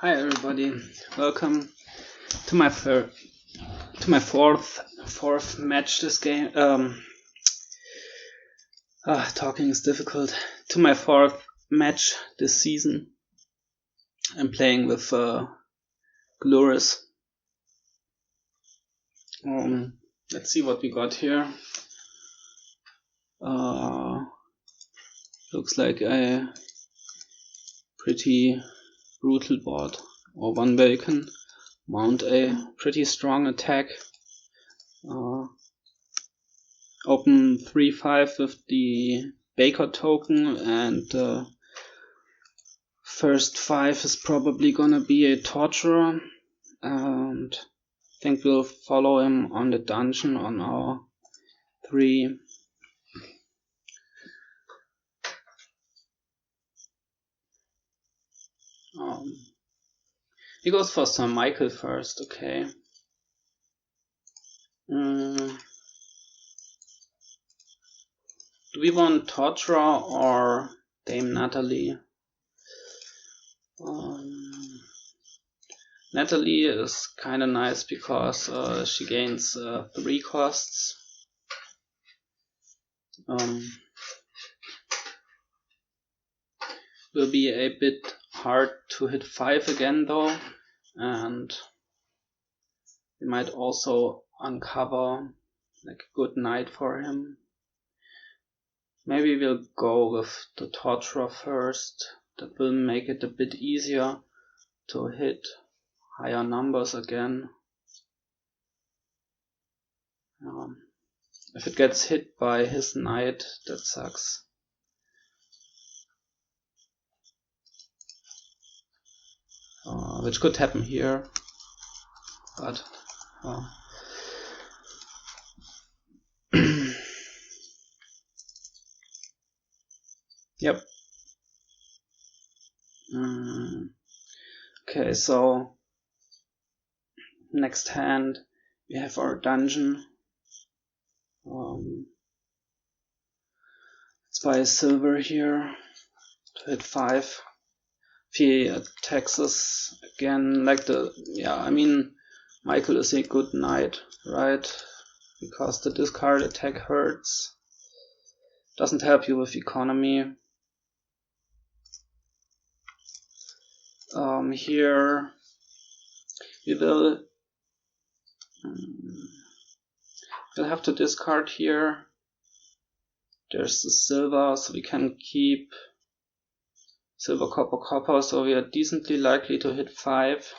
Hi everybody, welcome to my fourth match this game. Talking is difficult. To my fourth match this season. I'm playing with gloures. Let's see what we got here. Looks like a pretty brutal board, or one where you can mount a pretty strong attack. Open 3-5 with the Baker token, and first 5 is probably gonna be a Torturerer, and I think we'll follow him on the dungeon on our 3. He goes for Sir Michael first, okay. Do we want Torturer or Dame Natalie? Natalie is kinda nice because she gains 3 costs. Will be a bit hard to hit 5 again though, and we might also uncover like a good knight for him. Maybe we'll go with the Torturer first. That will make it a bit easier to hit higher numbers again. If it gets hit by his knight, that sucks. Which could happen here, but yep. Okay, so next hand we have our dungeon. Let's buy a silver here to hit 5. If he attacks us again, like I mean, Michael is a good knight, right? Because the discard attack hurts. Doesn't help you with economy. Here we will we'll have to discard here. There's the silver, so we can keep silver, copper, copper, so we are decently likely to hit 5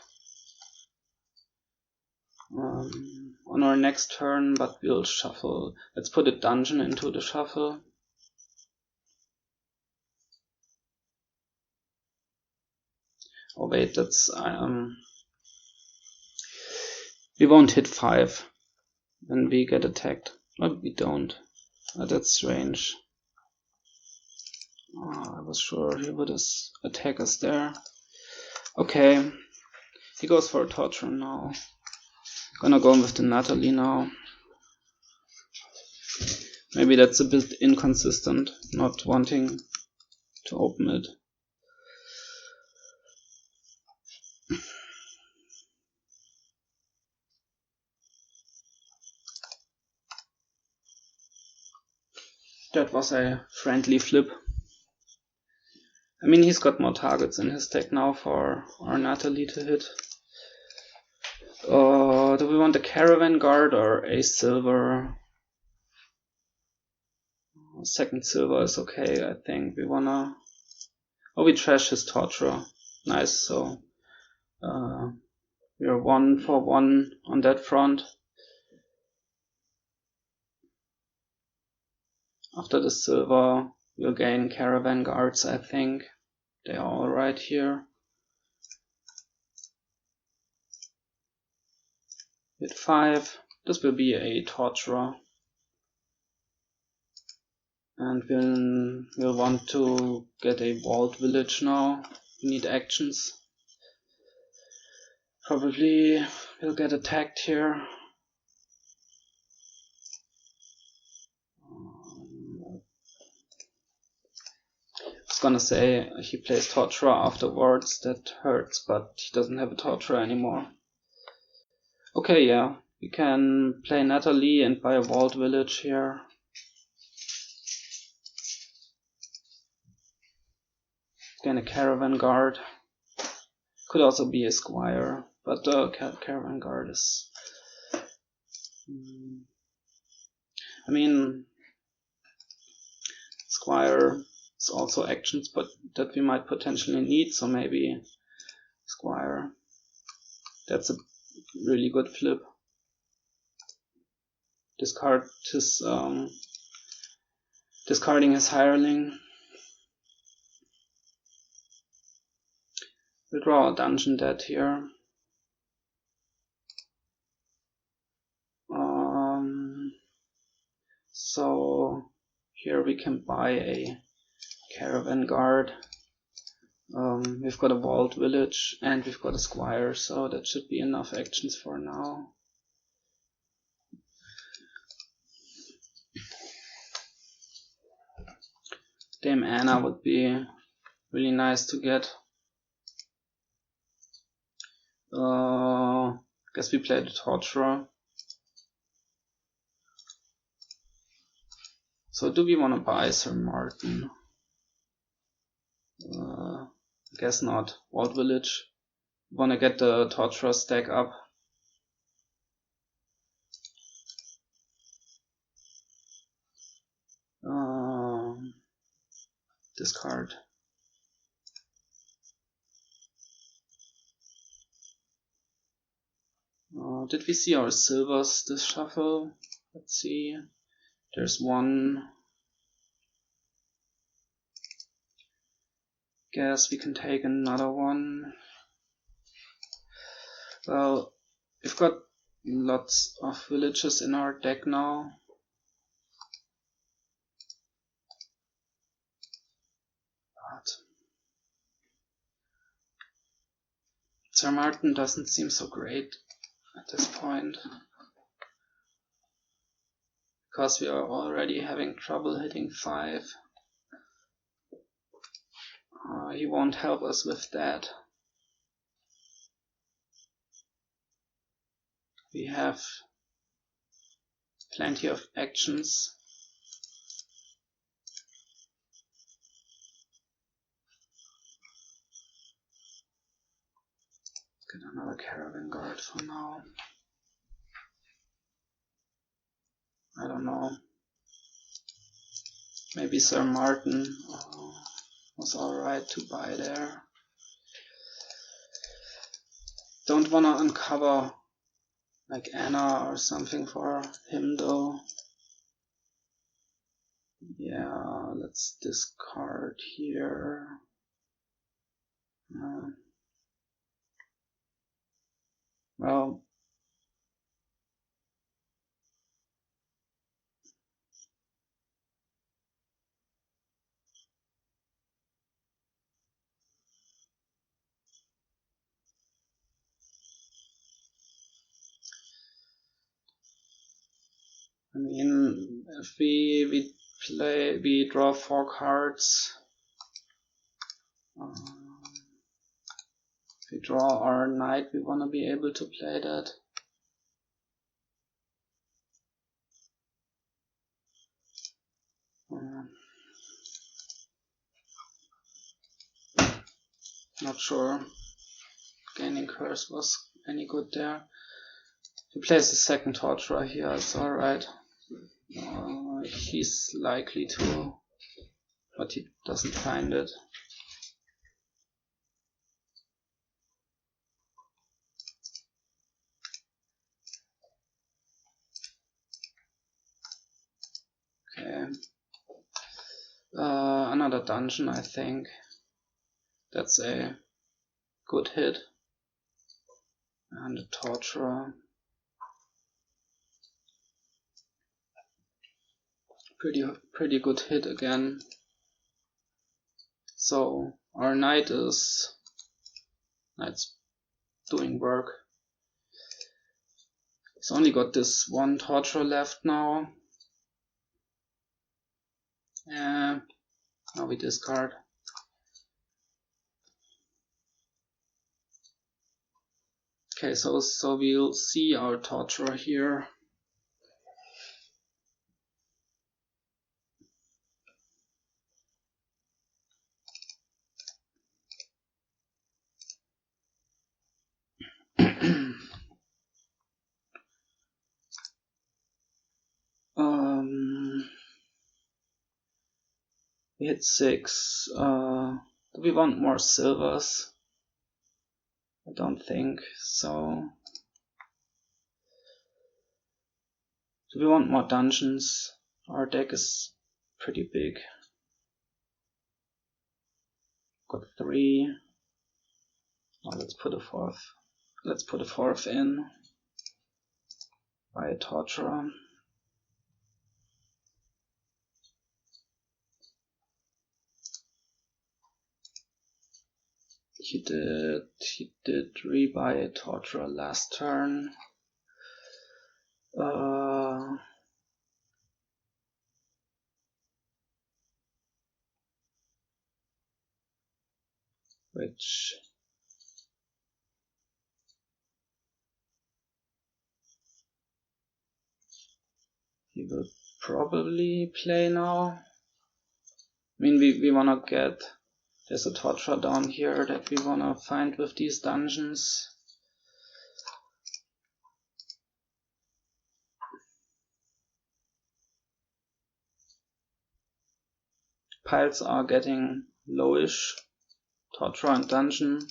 on our next turn, but we'll shuffle. Let's put a dungeon into the shuffle. Oh wait, that's we won't hit 5 when we get attacked. No, we don't. That's strange. I was sure he would attack us there. Okay, he goes for a Torturer now. Gonna go with the Natalie now. Maybe that's a bit inconsistent, not wanting to open it. That was a friendly flip. I mean, he's got more targets in his deck now for our Natalie to hit. Do we want a Caravan Guard or a silver? Second silver is okay, I think. We wanna... Oh, we trash his Torturer. Nice, so... we are 1 for 1 on that front. After the silver, we'll gain Caravan Guards, I think. They are all right here. Hit 5. This will be a Torturer. And we'll want to get a walled village now. We need actions. Probably we'll get attacked here. gonna say he plays Torturer afterwards, that hurts, but he doesn't have a Torturer anymore. Okay, yeah, we can play Natalie and buy a Vault Village here. Again, a Caravan Guard. Could also be a Squire, but the Caravan Guard is... I mean, Squire is also actions, but that we might potentially need, so maybe Squire. That's a really good flip. Discard his discarding his hireling. We'll draw a Dungeon Dead here. So here we can buy a Caravan Guard. We've got a Vault Village and we've got a Squire, so that should be enough actions for now. Dame Anna would be really nice to get. Guess we play the Torturer. So do we want to buy Sir Martin? Guess not. Vault Village. Want to get the Torturer stack up. Discard. Did we see our silvers this shuffle? Let's see. There's one. Guess we can take another one. Well, we've got lots of villages in our deck now. But Sir Martin doesn't seem so great at this point, because we are already having trouble hitting 5. He won't help us with that. We have plenty of actions. Get another Caravan Guard for now. I don't know. Maybe Sir Martin was alright to buy there. Don't wanna uncover like Anna or something for him though. Yeah, let's discard here. Well, I mean, if we draw 4 cards. If we draw our knight, we want to be able to play that. Not sure gaining curse was any good there. If he plays the second Torturer here, it's alright. He's likely to, but he doesn't find it. Okay. Another dungeon, I think. That's a good hit. And a Torturer. Pretty good hit again. So our knight's doing work. He's only got this one Torturer left now. Now we discard. Okay, so we'll see our Torturer here. We hit 6. Do we want more silvers? I don't think so. Do we want more dungeons? Our deck is pretty big. Got 3. Now let's put a 4th. Let's put a 4th in. Buy a Torturer. He did rebuy a Torturer last turn. Which he will probably play now. I mean, we wanna get, there's a Torturer down here that we wanna find with these dungeons. Piles are getting lowish. Torturer and dungeon.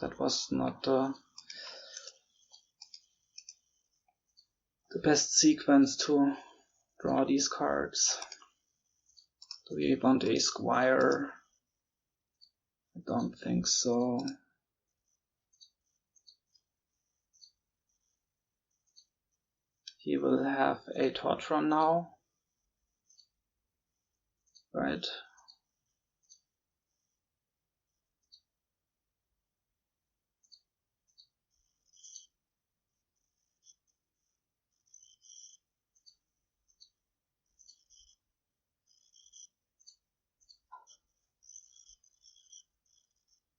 That was not the best sequence to draw these cards. Do we want a squire? I don't think so. He will have a Torturer now, right?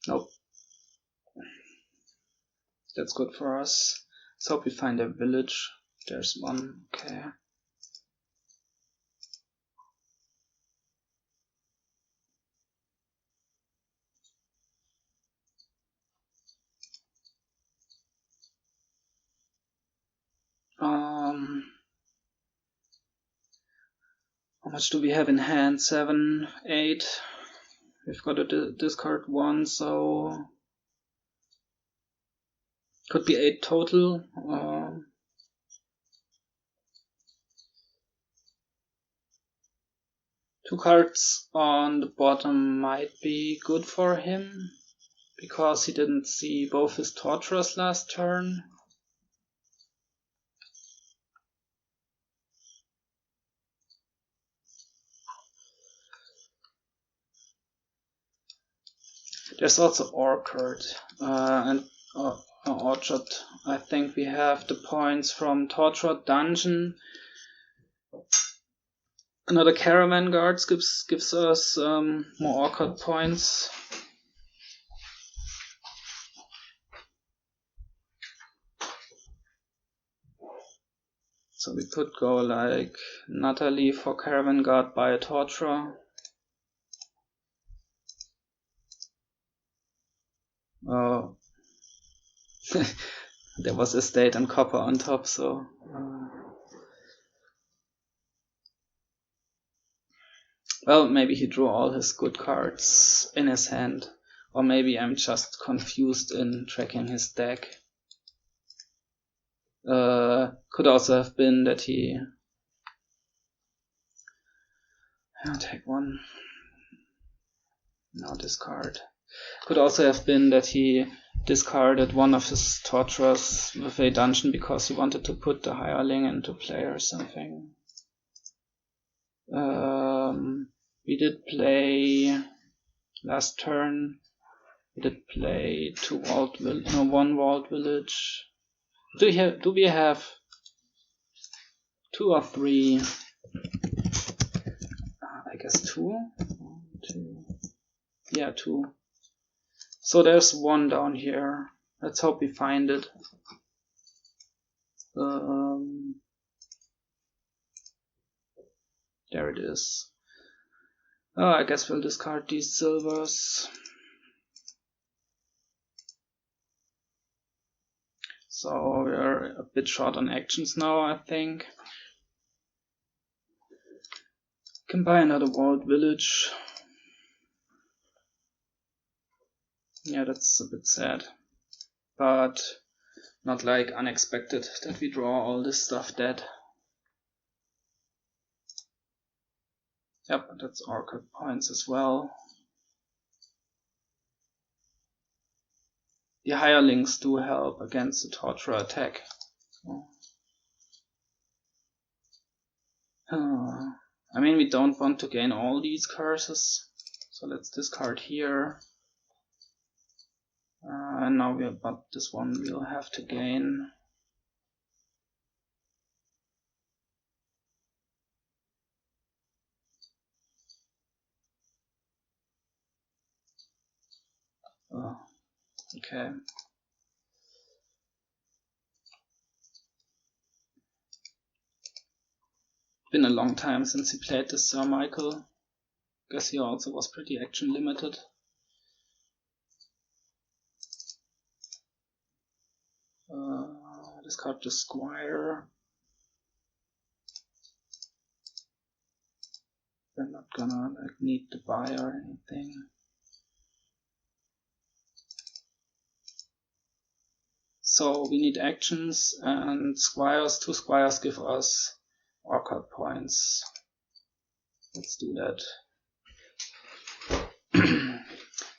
Nope. That's good for us. Let's hope we find a village. There's one, okay. How much do we have in hand? 7, 8. We've got to discard 1, so could be 8 total. 2 cards on the bottom might be good for him, because he didn't see both his Torturers last turn. There's also Orchard and Orchard. I think we have the points from Torturer Dungeon. Another Caravan Guards gives us more Orchard points. So we could go like Natalie for Caravan Guard, buy a Torturer. Oh, there was estate and copper on top, so well, maybe he drew all his good cards in his hand, or maybe I'm just confused in tracking his deck. Could also have been that he take 1. Now discard. Could also have been that he discarded one of his Torturers with a dungeon because he wanted to put the hireling into play or something. We did play last turn. We did play 1 walled village. Do we have 2 or 3? guess 2. 1, 2. Yeah, 2. So there's 1 down here. Let's hope we find it. There it is. I guess we'll discard these silvers. So we're a bit short on actions now, I think. Can buy another walled village. Yeah, that's a bit sad. But not like unexpected that we draw all this stuff dead. Yep, that's orchid points as well. The hirelings do help against the Torturer attack. I mean, we don't want to gain all these curses, so let's discard here. And now but this one we'll have to gain. Oh, okay. Been a long time since he played this Sir Michael. Guess he also was pretty action limited. Discard the Squire. We're not gonna need to buy or anything. So we need actions and squires. 2 squires give us orchid points. Let's do that.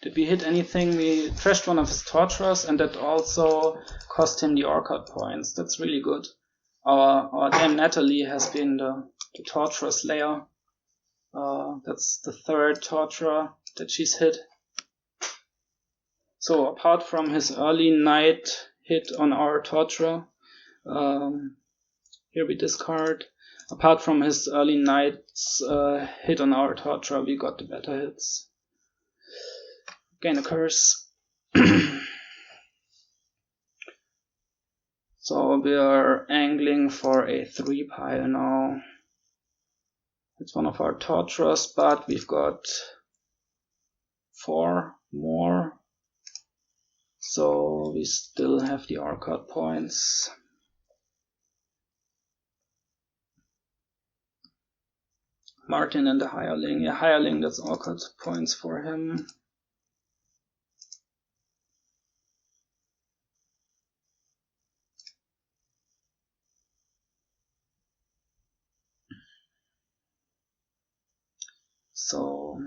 Did we hit anything? We trashed one of his torturers, and that also cost him the orchid points. That's really good. Our Dame Natalie has been the torturer slayer. That's the 3rd torturer that she's hit. So apart from his early night hit on our torturer, here we discard. Apart from his early night's hit on our torturer, we got the better hits. Gain a curse. So we are angling for a 3 pile now. It's one of our torturers, but we've got 4 more. So we still have the orchid points. Martin and the hireling. Yeah, hireling, that's orchid points for him. So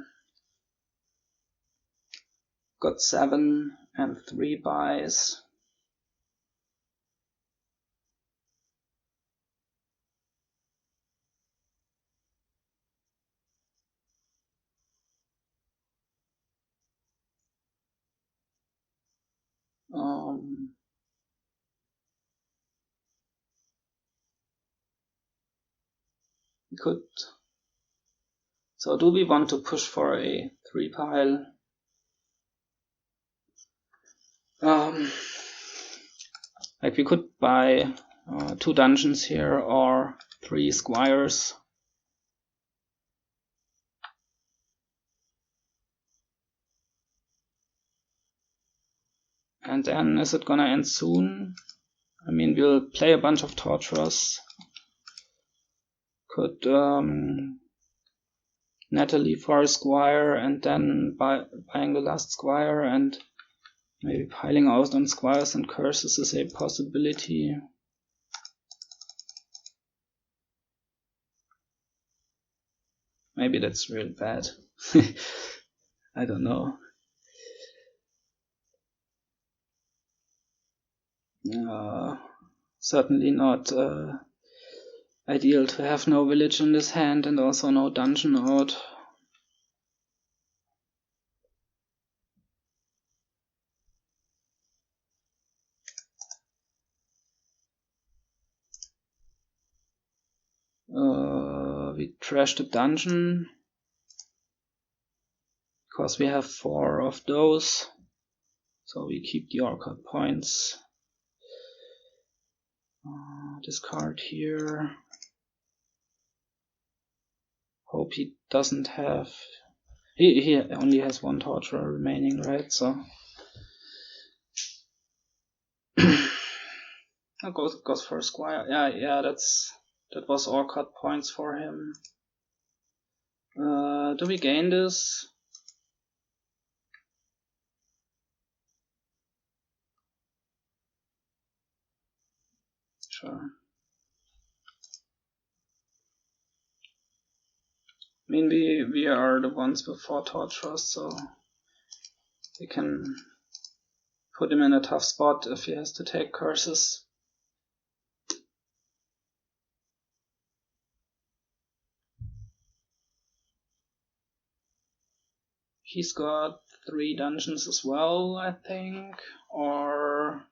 got 7 and 3 buys. We could. So do we want to push for a 3 pile? Like we could buy 2 dungeons here or 3 squires. And then is it gonna end soon? I mean, we'll play a bunch of torturers. Could Natalie for a squire and then buying the last squire, and maybe piling out on squires and curses is a possibility. Maybe that's real bad. I don't know. Certainly not ideal to have no village in this hand and also no dungeon out. We trashed a dungeon. because we have 4 of those, so we keep the Orchard points. Discard here. Hope he doesn't have. He only has 1 Torturer remaining, right? So goes for a Squire. Yeah, that was Orchard points for him. Do we gain this? Sure. I mean, we are the ones with 4 Torturers, so we can put him in a tough spot if he has to take curses. He's got 3 dungeons as well, I think, or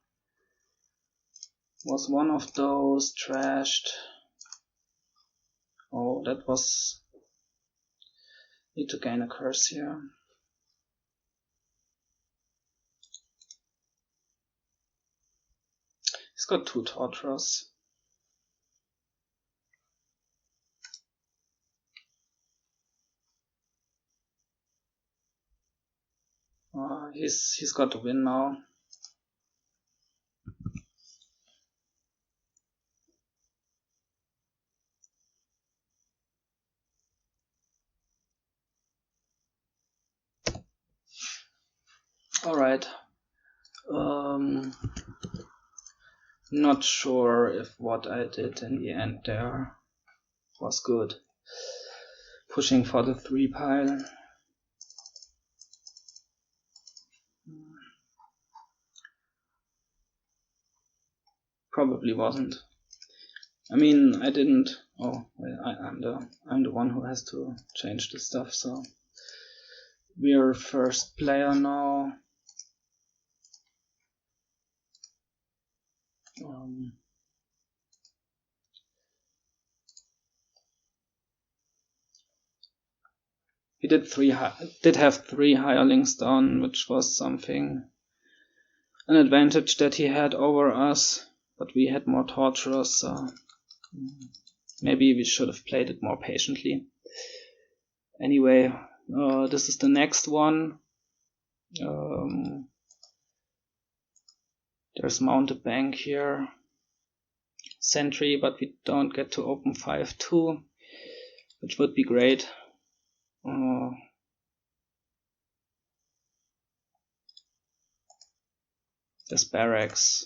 was one of those trashed? Oh, that was... Need to gain a curse here. He's got 2 Torturers. He's got to win now. Alright. Not sure if what I did in the end there was good. Pushing for the 3 pile. Probably wasn't. I mean, I didn't. Oh, well, I'm the one who has to change the stuff. So we're first player now. He did have 3 hirelings down, which was something, an advantage that he had over us. But we had more Torturers, so maybe we should have played it more patiently. Anyway, this is the next one. There's Mountebank here. Sentry, but we don't get to open 5-2, which would be great. There's Barracks.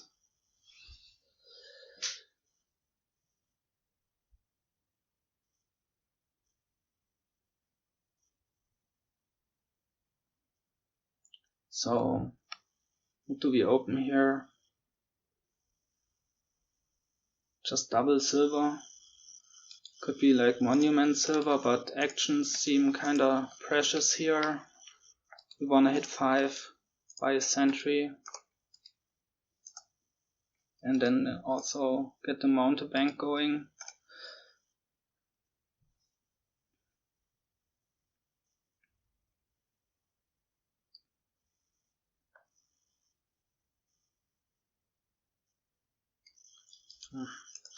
So, what do we open here? Just double silver. Could be like monument silver, but actions seem kinda precious here. We wanna hit 5, buy a sentry, and then also get the Mountebank going.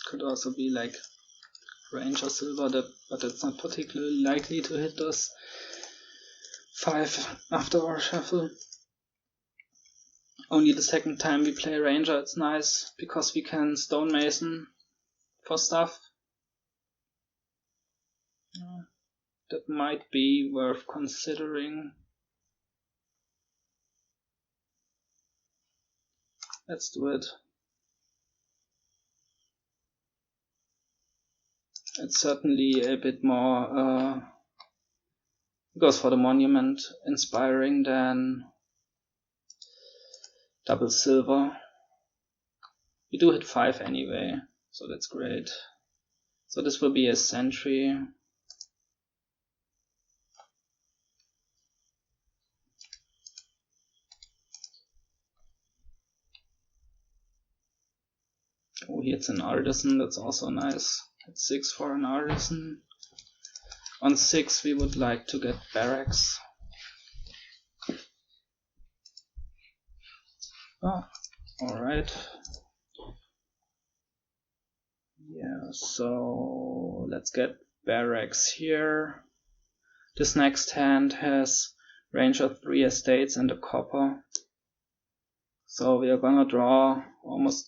Could also be like Ranger silver, but it's not particularly likely to hit us 5 after our shuffle. Only the second time we play Ranger it's nice, because we can stonemason for stuff. That might be worth considering. Let's do it. It's certainly a bit more goes for the monument inspiring than double silver. We do hit 5 anyway, so that's great. So this will be a sentry. Oh, he hits an artisan, that's also nice. It's 6 for an artisan. On 6 we would like to get barracks. Oh, alright. Yeah, so let's get barracks here. This next hand has range of 3 estates and a copper. So we are gonna draw almost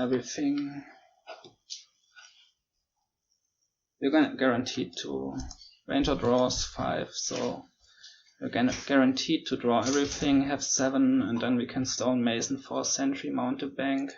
everything. We're gonna guaranteed to ranger draws 5, so we're gonna guaranteed to draw everything, have 7, and then we can stonemason for sentry mountebank.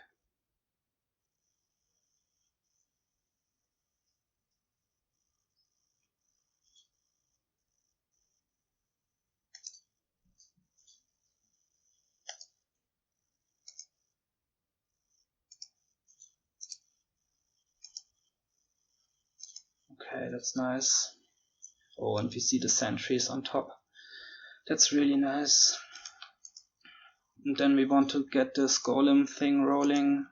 Okay, that's nice. Oh, and we see the sentries on top. That's really nice. And then we want to get this golem thing rolling.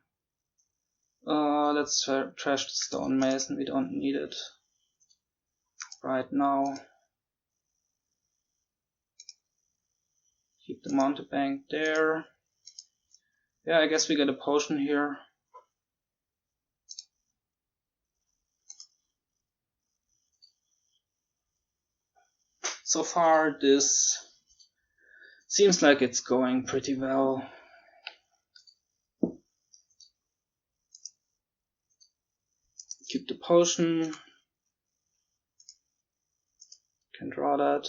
Let's trash the stonemason, we don't need it right now. Keep the mountebank there. Yeah, I guess we get a potion here. So far this seems like it's going pretty well. Keep the potion. Can draw that.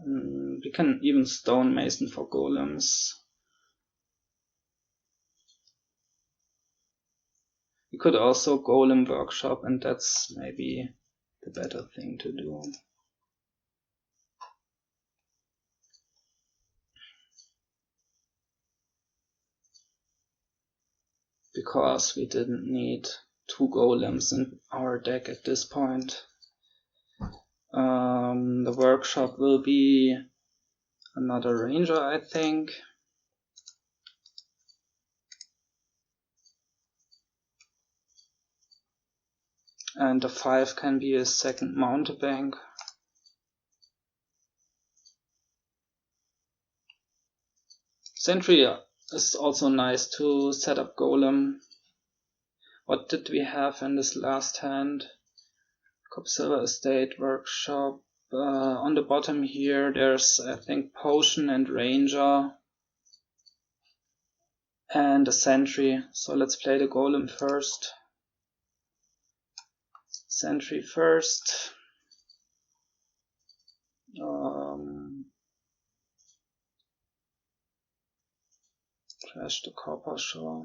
We can even stonemason for golems. We could also golem workshop, and that's maybe the better thing to do. Because we didn't need 2 golems in our deck at this point. The workshop will be another ranger, I think. And the 5 can be a second mountebank. Sentry is also nice to set up golem. What did we have in this last hand? Silver Estate, Workshop. On the bottom here there's, I think, Potion and Ranger. And a Sentry. So let's play the golem first. Sentry first. Trash the copper, sure.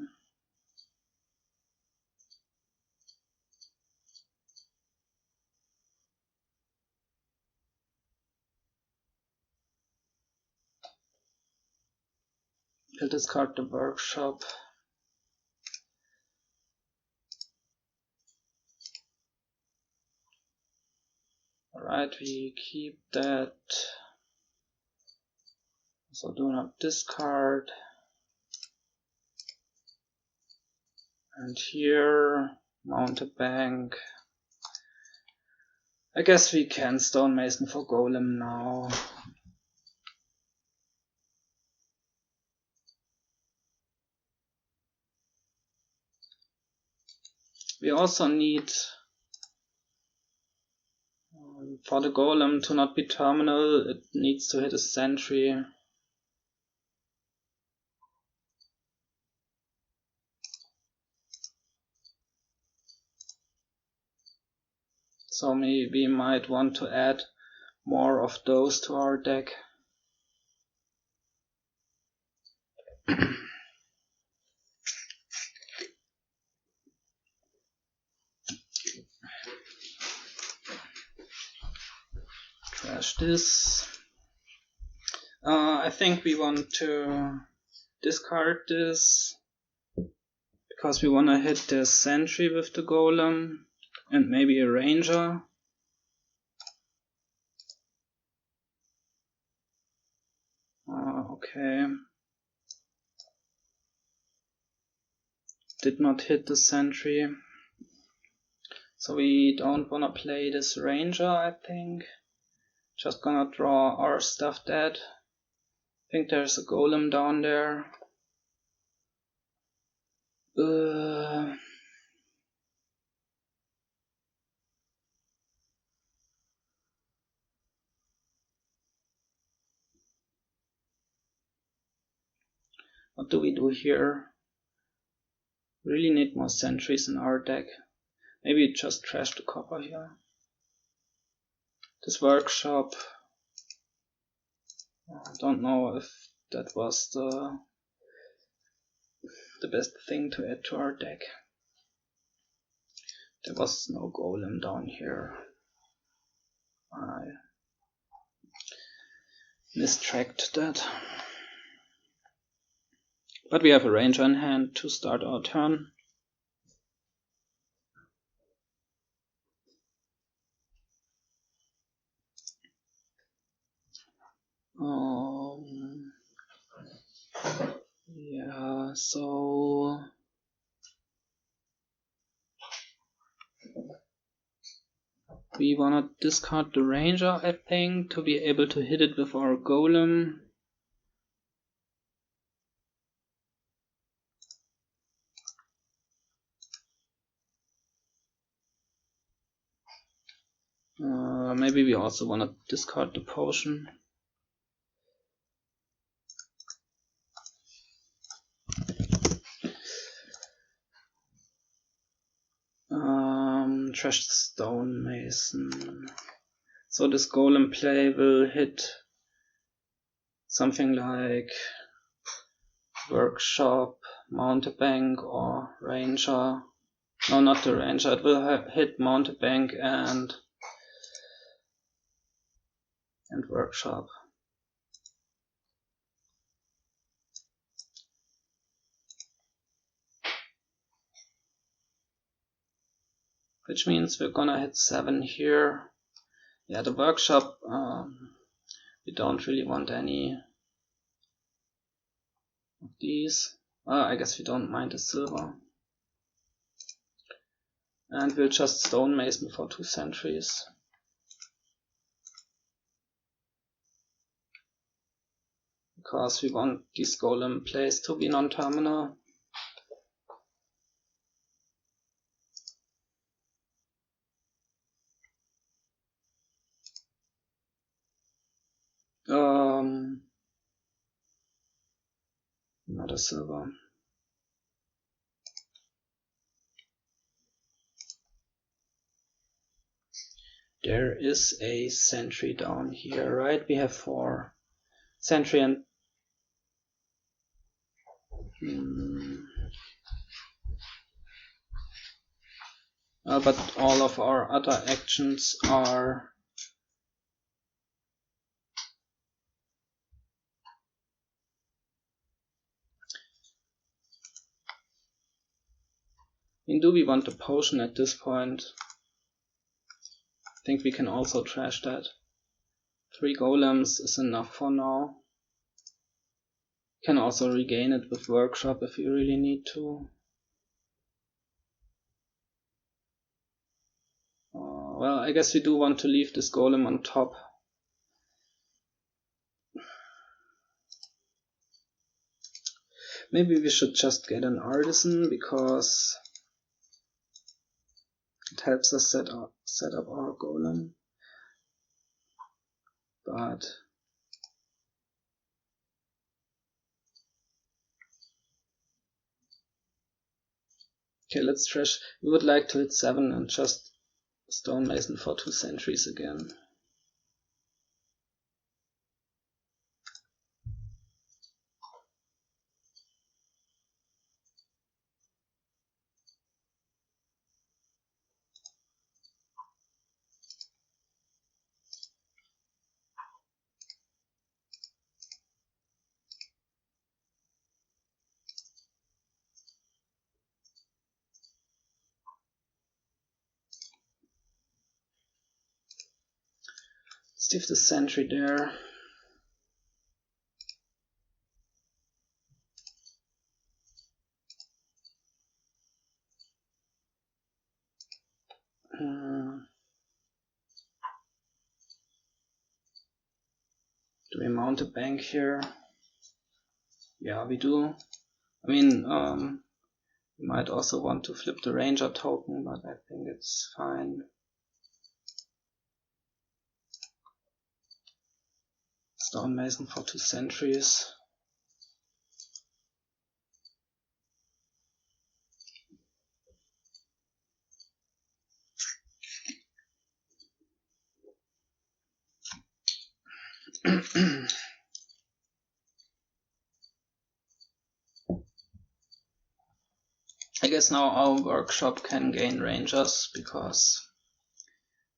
We'll discard the workshop. Alright, we keep that. So do not discard. And here, mountebank. I guess we can stonemason for golem now. We also need, for the golem to not be terminal, it needs to hit a sentry. So maybe we might want to add more of those to our deck. Trash this. I think we want to discard this because we want to hit the sentry with the golem and maybe a ranger. Okay. Did not hit the sentry. So we don't want to play this ranger, I think. Just gonna draw our stuff dead. think there's a golem down there. What do we do here? Really need more sentries in our deck. Maybe just trash the copper here. This workshop, I don't know if that was the best thing to add to our deck. There was no golem down here. I mistracked that. But we have a ranger in hand to start our turn. Yeah, so we wanna discard the ranger, I think, to be able to hit it with our golem. Maybe we also wanna discard the potion. Trash the stonemason. So this golem play will hit something like workshop, mountebank, or ranger. No, not the ranger. It will hit mountebank and workshop. Which means we're gonna hit 7 here. Yeah, the workshop, we don't really want any of these. I guess we don't mind the silver. And we'll just stonemason for 2 sentries. Because we want these golem plays to be non-terminal. Not a silver. There is a sentry down here, right? We have 4 sentry and but all of our other actions are do we want the potion at this point? I think we can also trash that. 3 golems is enough for now. Can also regain it with workshop if you really need to. Well, I guess we do want to leave this golem on top. Maybe we should just get an artisan because it helps us set up our golem. But okay, let's trash. We would like to hit 7 and just stonemason for 2 sentries again. Let's leave the sentry there. Do we mount a bank here? Yeah, we do. I mean, we might also want to flip the Ranger token, but I think it's fine. Stonemason for 2 Sentries. I guess now our workshop can gain Rangers, because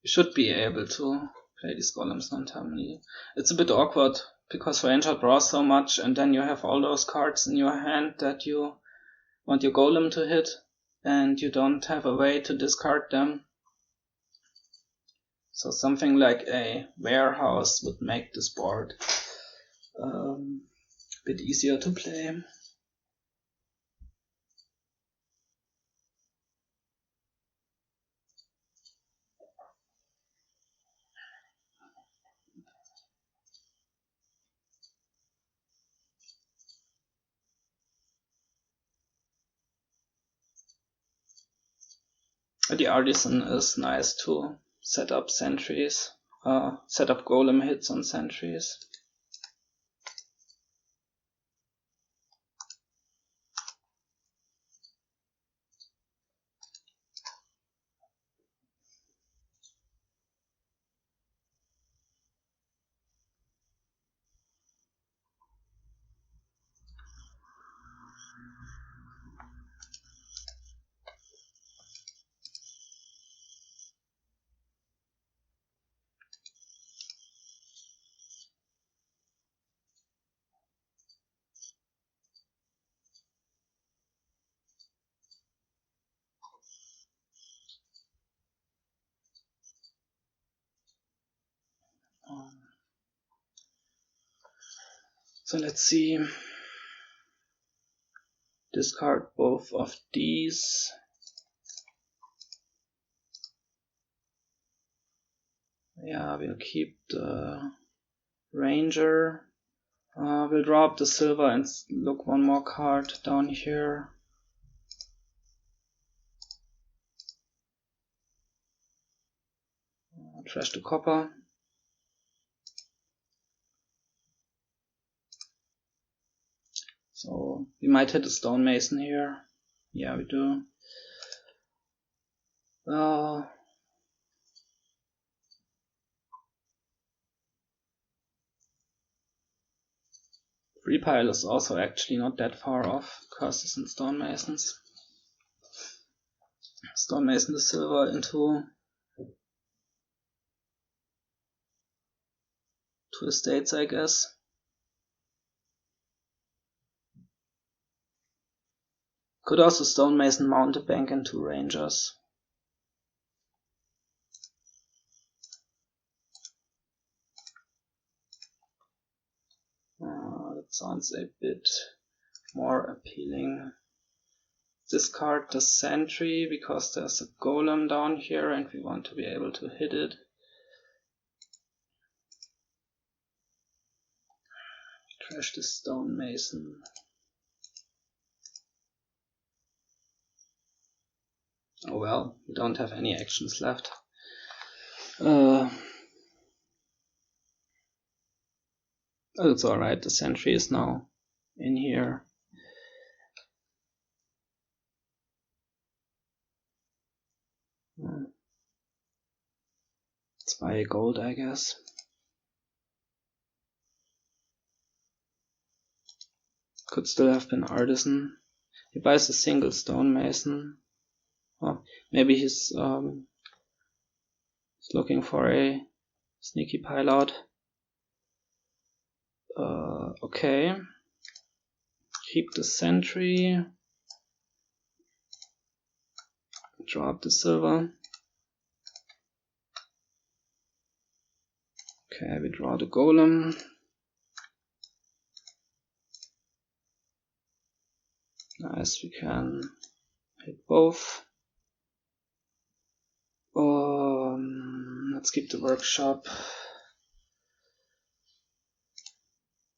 we should be able to play these Golems non-terminally. It's a bit awkward, because Ranger draws so much, and then you have all those cards in your hand that you want your Golem to hit, and you don't have a way to discard them. So something like a warehouse would make this board a bit easier to play. The Artisan is nice to set up sentries, set up golem hits on sentries. So let's see. Discard both of these. Yeah, we'll keep the Ranger. We'll drop the silver and look one more card down here. Trash the copper. So we might hit a stonemason here. Yeah, we do. Free pile is also actually not that far off. Curses and stonemasons. Stonemason the silver into 2 estates, I guess. Could also stonemason mount a bank and 2 rangers. That sounds a bit more appealing. Discard the sentry because there's a golem down here and we want to be able to hit it. Trash the stonemason. Oh well, we don't have any actions left. It's alright, the sentry is now in here. Let's buy a gold, I guess. Could still have been artisan. He buys a single stonemason. Oh, maybe he's looking for a sneaky pile out. Okay. Keep the sentry. Drop the silver. Okay, we draw the golem. Nice, we can hit both. Let's keep the workshop.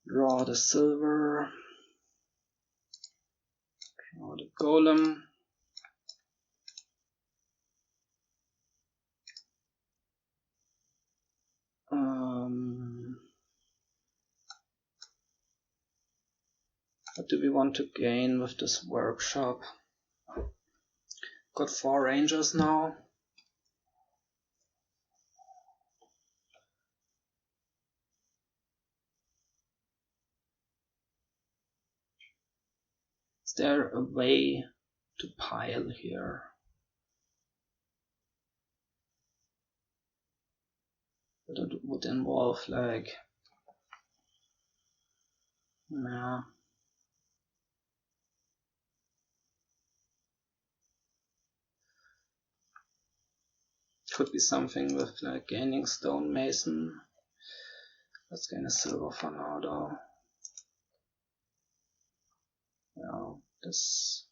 Draw the silver. Now the golem. What do we want to gain with this workshop? Got 4 rangers now. Is there a way to pile here? But it would involve like, nah. Could be something with like gaining stonemason. Let's gain a silver for now though. Yeah, this.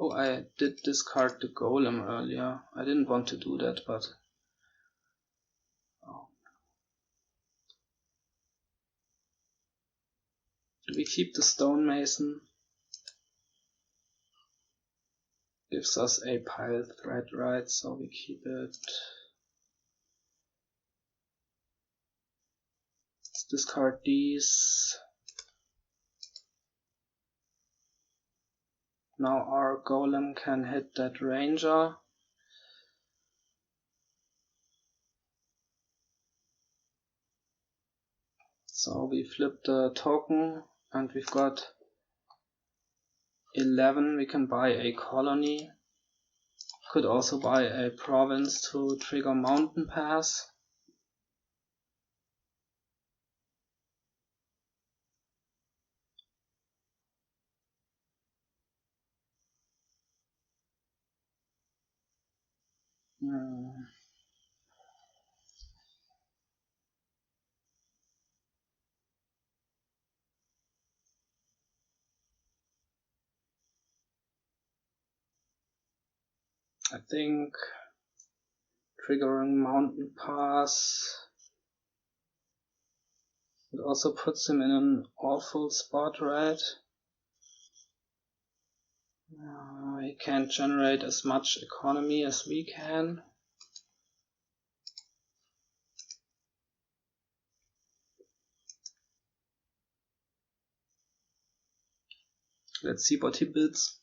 Oh, I did discard the golem earlier. I didn't want to do that, but oh. Do we keep the stonemason? Gives us a pile threat, right? So we keep it. Let's discard these. Now our golem can hit that ranger. So we flip the token and we've got 11. We can buy a colony. Could also buy a province to trigger mountain pass. I think triggering mountain pass. It also puts him in an awful spot, right? He can't generate as much economy as we can. Let's see what he bids.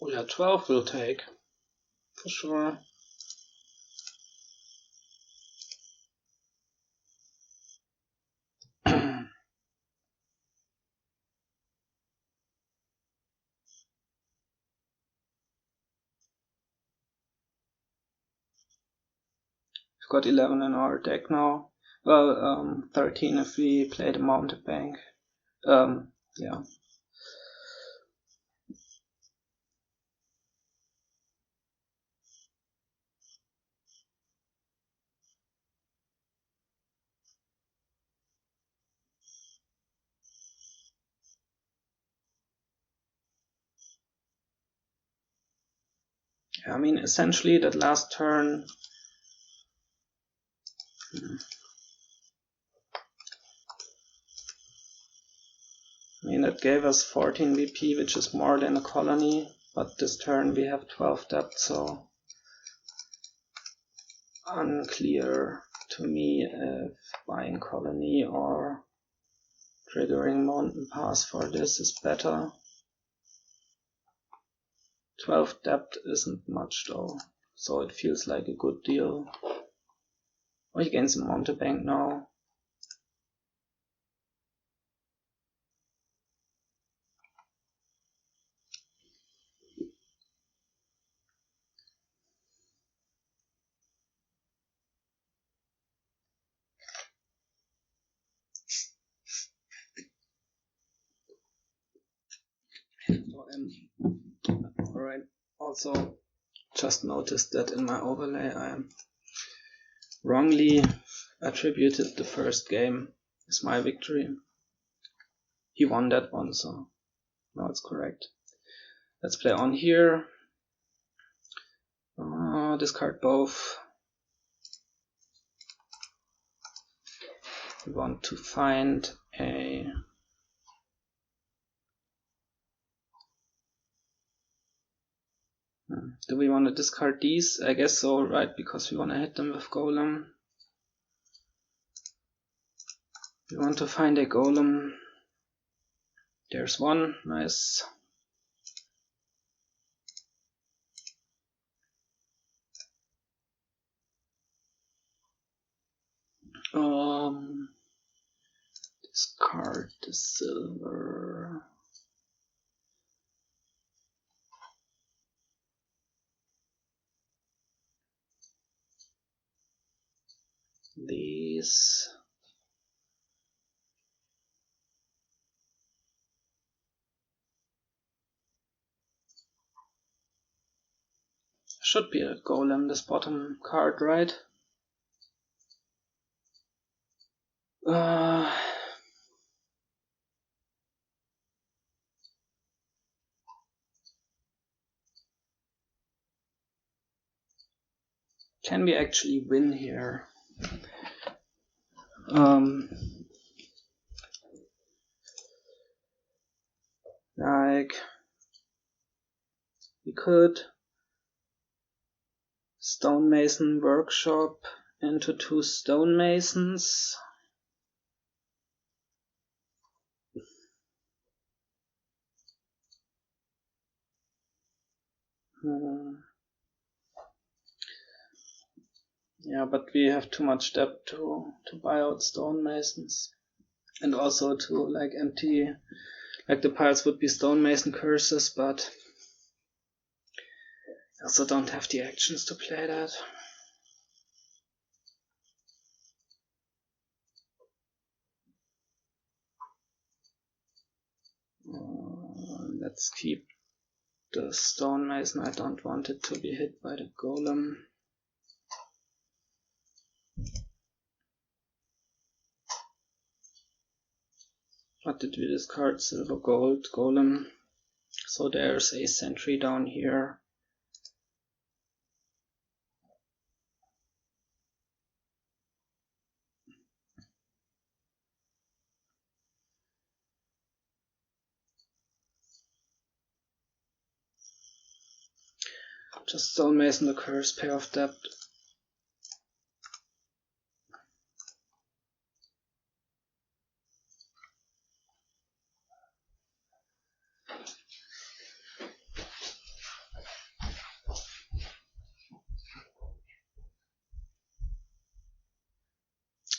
Oh yeah, 12 will take, for sure. We've got 11 in our deck now. Well, 13 if we play the mountebank. Yeah. I mean, essentially that last turn. I mean, that gave us 14 VP, which is more than a colony, but this turn we have 12 depth, so unclear to me if buying colony or triggering mountain pass for this is better. 12 depth isn't much though, so it feels like a good deal. Oh, he gains a mountebank now. Alright, also just noticed that in my overlay I wrongly attributed the first game as my victory. He won that one, so now it's correct. Let's play on here. Discard both. We want to find a do we want to discard these? I guess so, right? Because we want to hit them with Golem. We want to find a Golem. There's one, nice. Discard the silver. These. Should be a Golem, this bottom card, right? Can we actually win here? Like, we could stonemason workshop into 2 stonemasons. Yeah, but we have too much debt to buy out stonemasons, and also to like empty, like the piles would be stonemason curses, but I also don't have the actions to play that. Let's keep the stonemason. I don't want it to be hit by the golem. What did we discard? Silver, gold, golem. So there's a sentry down here. Just stonemason the curse, pay off debt.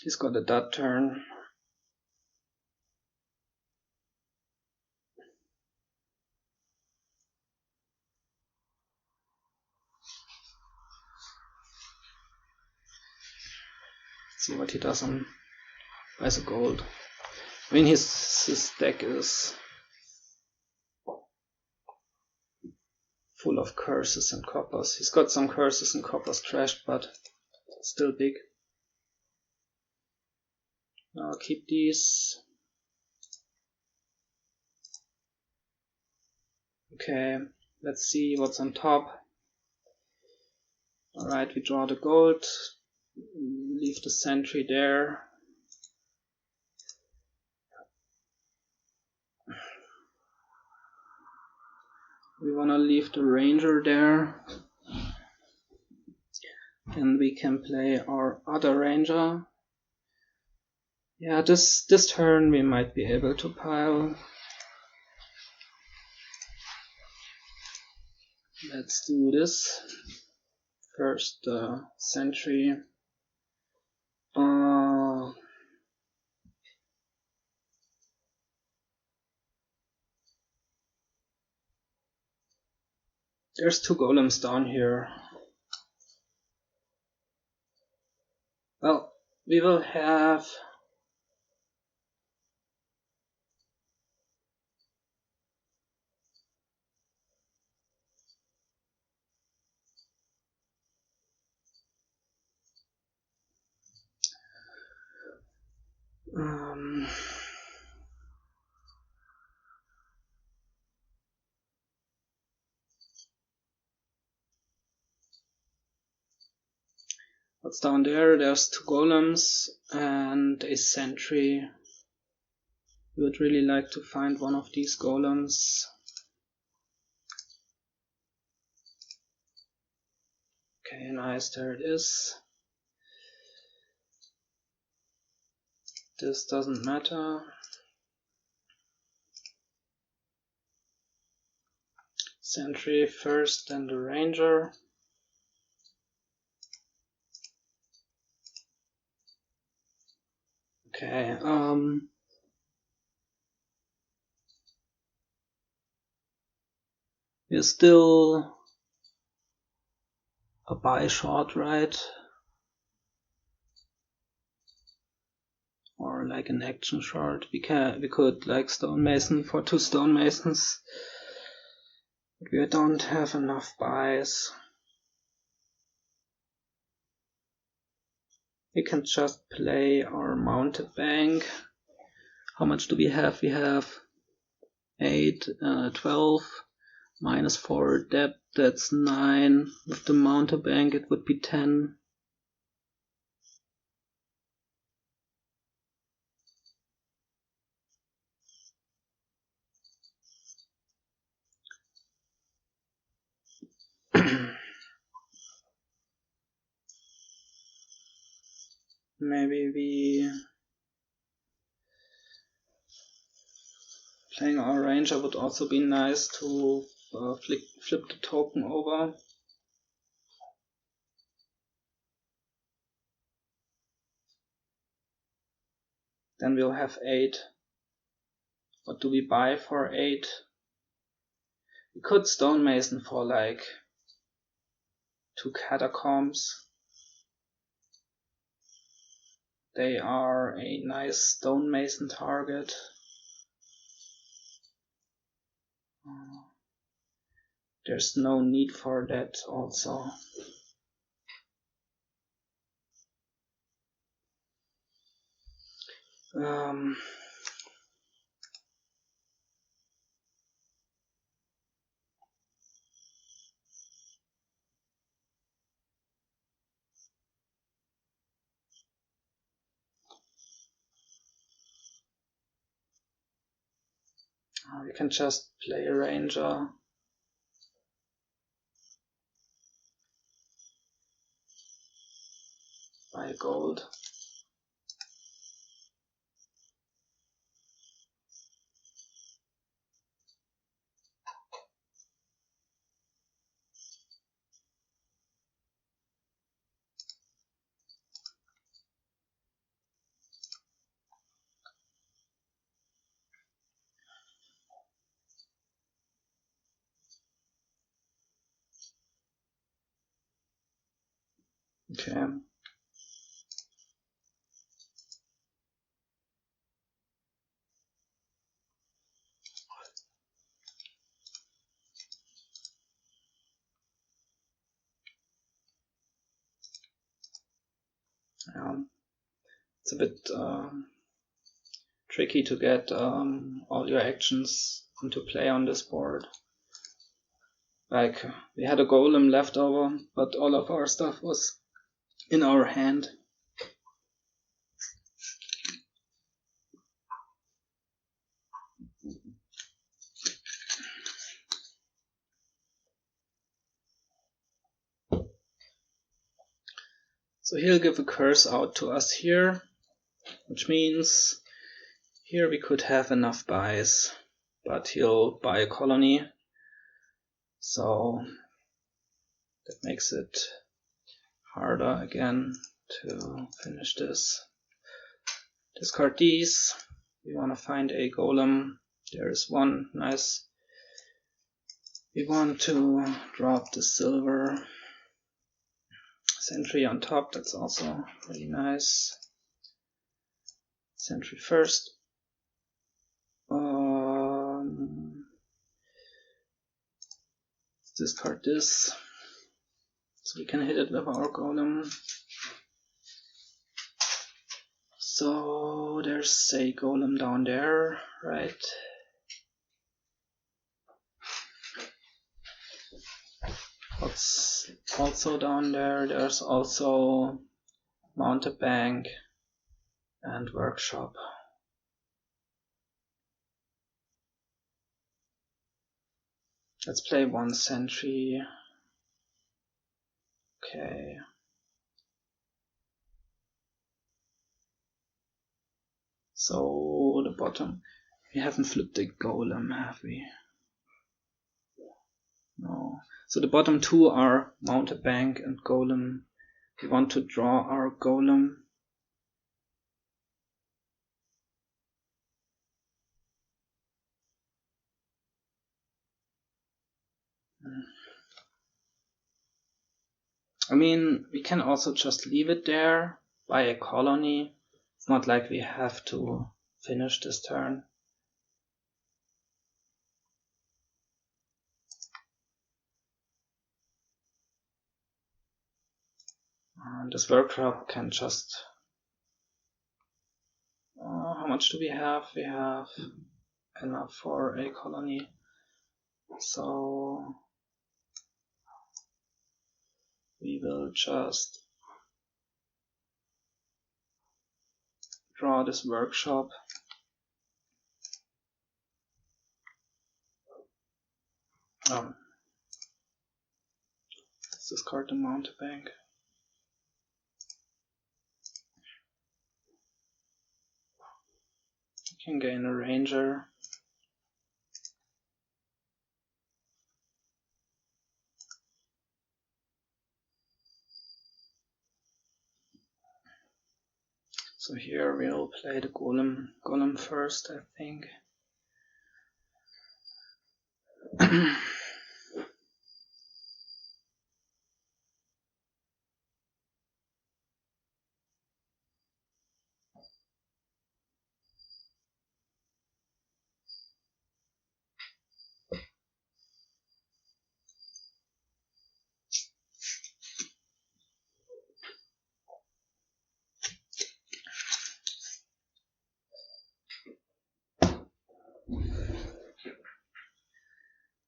He's got a dud turn. Let's see what he does on buys a gold. I mean his deck is full of curses and coppers. He's got some curses and coppers trashed, but still big. I'll keep these. Okay, let's see what's on top. Alright, we draw the gold, leave the sentry there. We wanna leave the ranger there. And we can play our other ranger. Yeah, this turn we might be able to pile. Let's do this. First sentry. There's 2 golems down here. Well, we will have What's down there? There's 2 golems and a sentry. We would really like to find one of these golems. Okay, nice, there it is. This doesn't matter. Sentry first, then the ranger. Okay, we're still a buy short, right? Or like an action short. We could like stonemason for 2 stonemasons, but we don't have enough buys. We can just play our mounted bank. How much do we have? We have 8, 12, minus 4 depth, that's 9. With the mounted bank it would be 10. Maybe we playing our ranger would also be nice to flip the token over. Then we'll have 8. What do we buy for 8? We could stonemason for like 2 catacombs. They are a nice stonemason target. There's no need for that also. We can just play a ranger. Buy gold. Okay. Yeah. It's a bit tricky to get all your actions into play on this board. Like, we had a golem left over, but all of our stuff was in our hand. So he'll give a curse out to us here, which means here we could have enough buys, but he'll buy a colony, so that makes it harder again to finish this. Discard these. We want to find a golem. There is one, nice. We want to drop the silver. Sentry on top, that's also really nice. Sentry first. Discard this, so we can hit it with our golem. So there's a golem down there, right? What's also down there? There's also mountebank, and workshop. Let's play one sentry. Okay. So the bottom, we haven't flipped the golem, have we? No. So the bottom two are mountebank and golem. We want to draw our golem. I mean, we can also just leave it there, buy a colony. It's not like we have to finish this turn. This workshop can just... how much do we have? We have enough for a colony. So we will just draw this workshop. Let's discard the mountebank. We can gain a ranger. So here we'll play the golem first, I think.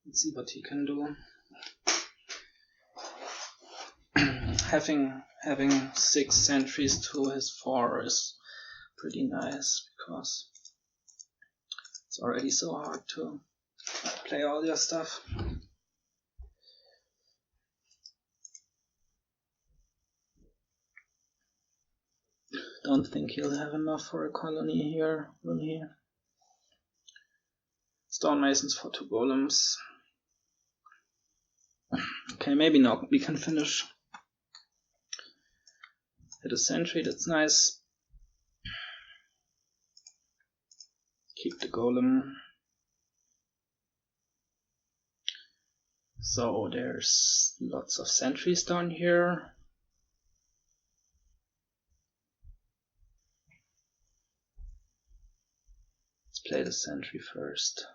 Let's see what he can do. having 6 sentries to his 4 is pretty nice, because it's already so hard to play all your stuff. Don't think he'll have enough for a colony here, will he? Stonemasons for 2 golems. Okay, maybe not. We can finish. Hit a sentry, that's nice. Keep the golem. So there's lots of sentries down here. Let's play the sentry first.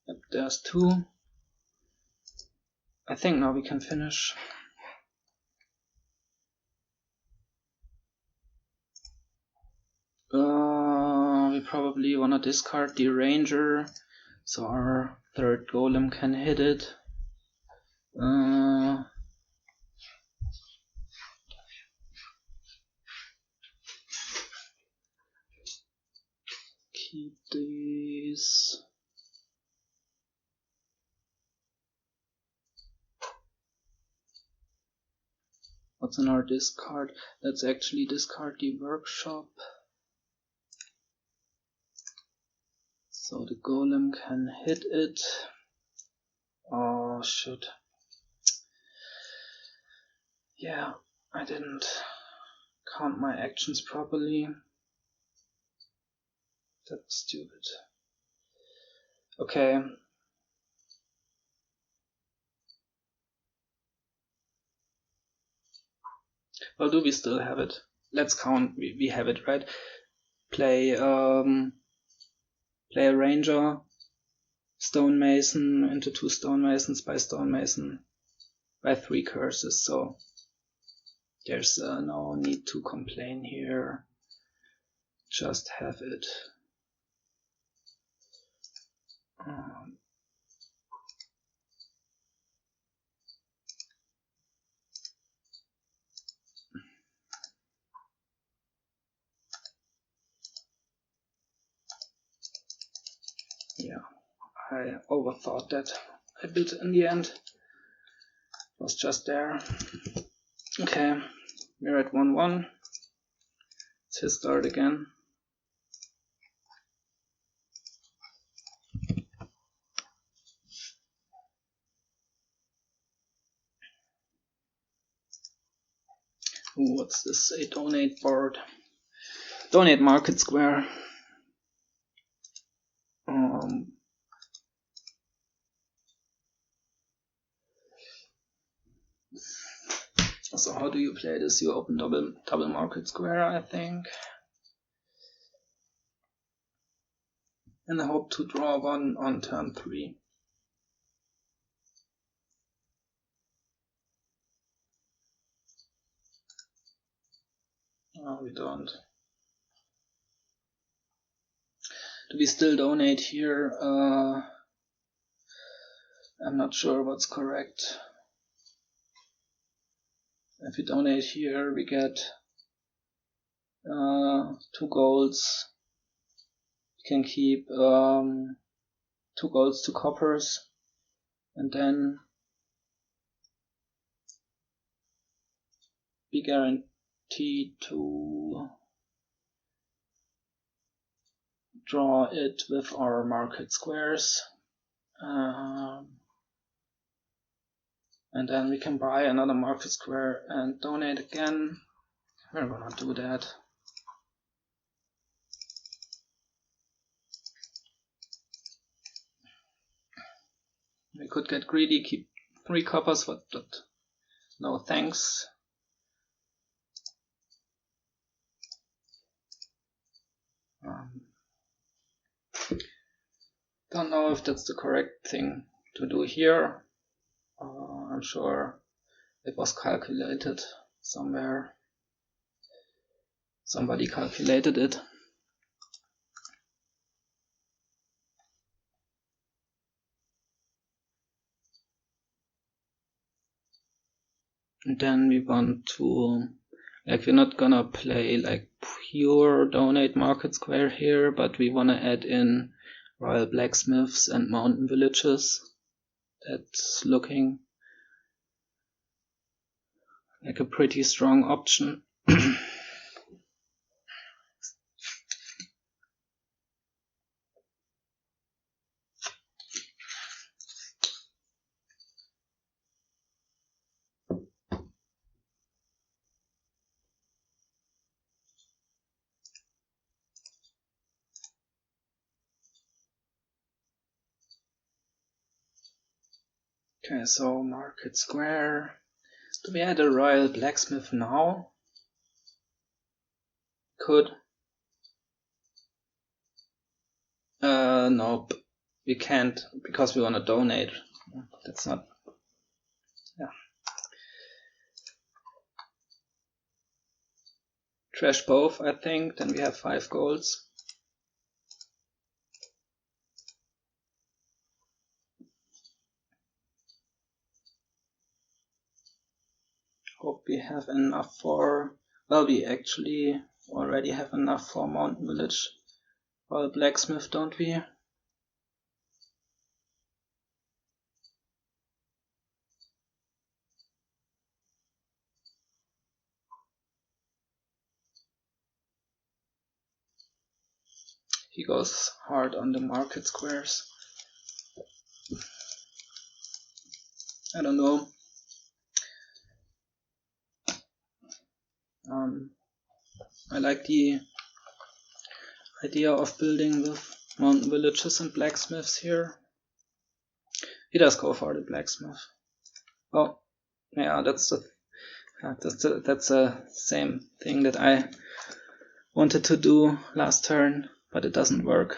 Yep, there's 2. I think now we can finish. We probably wanna discard the ranger, so our 3rd golem can hit it. Keep these. What's in our discard? Let's actually discard the workshop. So the golem can hit it. Oh shoot. Yeah, I didn't count my actions properly. That's stupid. Okay. Well, do we still have it? Let's count. We have it, right? Play play a ranger, stonemason into 2 stonemasons by stonemason by 3 curses. So there's no need to complain here. Just have it. I overthought that a bit in the end. It was just there. Okay, we're at 1-1. It's his start again. Ooh, what's this? A donate board. Donate market square. So how do you play this? You open double market square, I think, and I hope to draw one on turn 3. Oh, we don't. Do we still donate here? I'm not sure what's correct. If we donate here, we get 2 golds. We can keep 2 golds, 2 coppers, and then be guaranteed to draw it with our market squares. And then we can buy another market square and donate again. We're gonna do that. We could get greedy, keep 3 coppers, but no thanks. Don't know if that's the correct thing to do here. I'm sure it was calculated somewhere. Somebody calculated it. And then we want to, like, we're not gonna play like pure donate market square here, but we wanna add in royal blacksmiths and mountain villages. That's looking like a pretty strong option. Okay, so market square. Do we add a royal blacksmith now? Could. Nope. We can't because we want to donate. That's not. Yeah. Trash both, I think. Then we have 5 golds. Hope we have enough for. Well, we actually already have enough for mountain village. Royal blacksmith, don't we? He goes hard on the market squares. I don't know. I like the idea of building with mountain villages and blacksmiths here. He does go for the blacksmith. Oh, yeah, that's the same thing that I wanted to do last turn, but it doesn't work.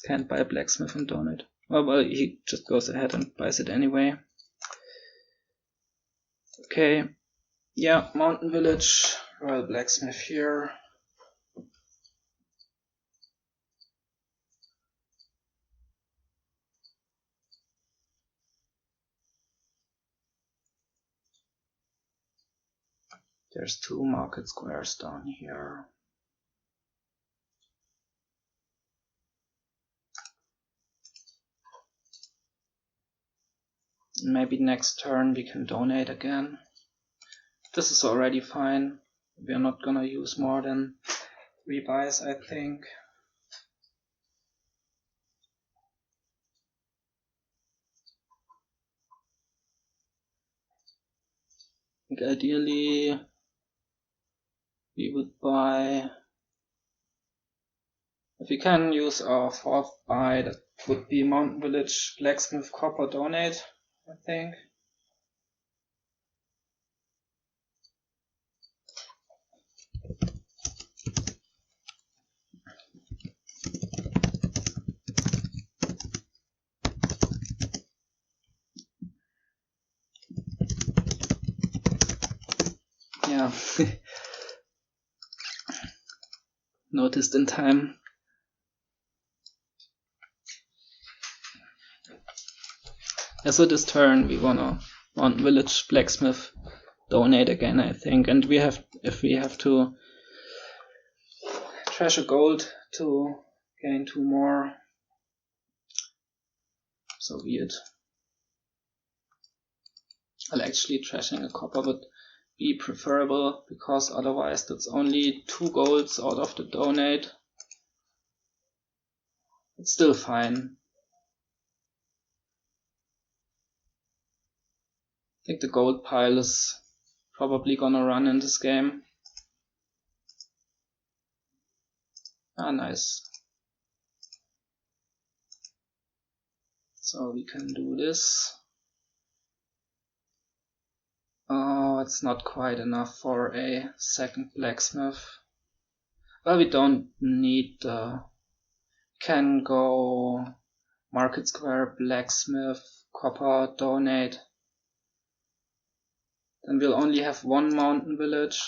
Can't buy a blacksmith and donate. Well, he just goes ahead and buys it anyway. Okay, yeah, mountain village, royal blacksmith here. There's 2 market squares down here. Maybe next turn we can donate again. This is already fine. We are not gonna use more than 3 buys, I think. Ideally, we would buy. If we can use our 4th buy, that would be Mountain Village, Blacksmith, Copper, Donate, I think. Yeah. Noticed in time. Yeah, so this turn we wanna Mountain Village, Blacksmith, Donate again, I think, and if we have to trash a gold to gain 2 more, so be it. Well, actually trashing a copper would be preferable, because otherwise that's only 2 golds out of the donate. It's still fine. I think the gold pile is probably gonna run in this game. Ah, nice. So we can do this. Oh, it's not quite enough for a second blacksmith. Well, we don't need can go Market Square, Blacksmith, Copper, Donate. Then we'll only have 1 Mountain Village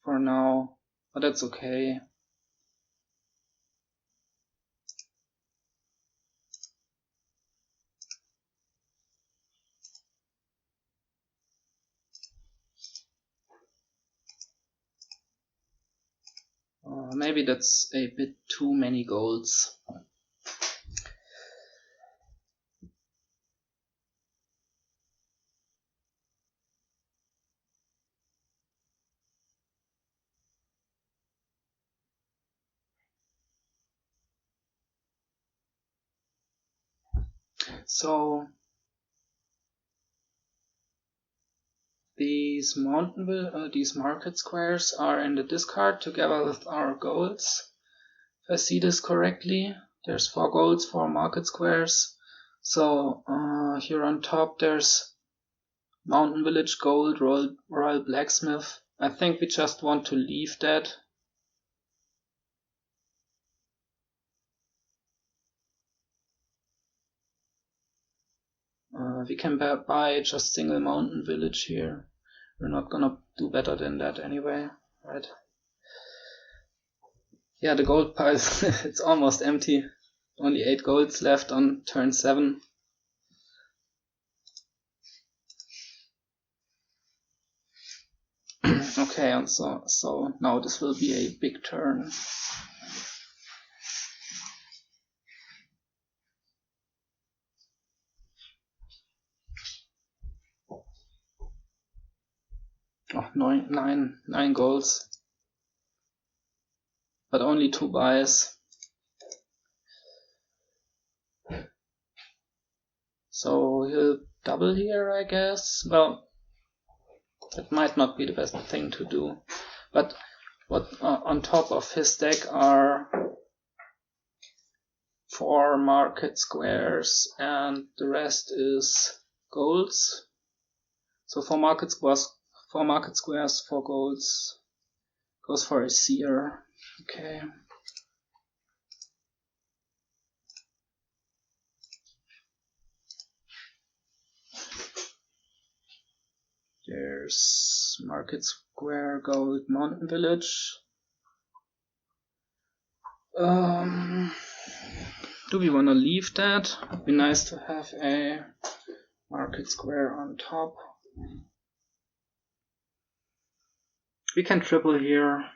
for now, but that's okay. Maybe that's a bit too many golds. So these market squares are in the discard together with our golds. If I see this correctly, there's 4 golds, 4 market squares. So here on top there's Mountain Village Gold, Royal Blacksmith. I think we just want to leave that. We can buy just single Mountain Village here. We're not gonna do better than that anyway, right? Yeah, the gold pile, it's almost empty. Only 8 golds left on turn 7. Okay, and so now this will be a big turn. Oh, nine golds. But only 2 buys. So he'll double here, I guess. Well, that might not be the best thing to do. But what on top of his deck are 4 market squares, and the rest is golds. So 4 market squares, 4 golds. Goes for a seer. Okay. There's Market Square, Gold, Mountain Village. Do we want to leave that? It'd be nice to have a Market Square on top. We can triple here.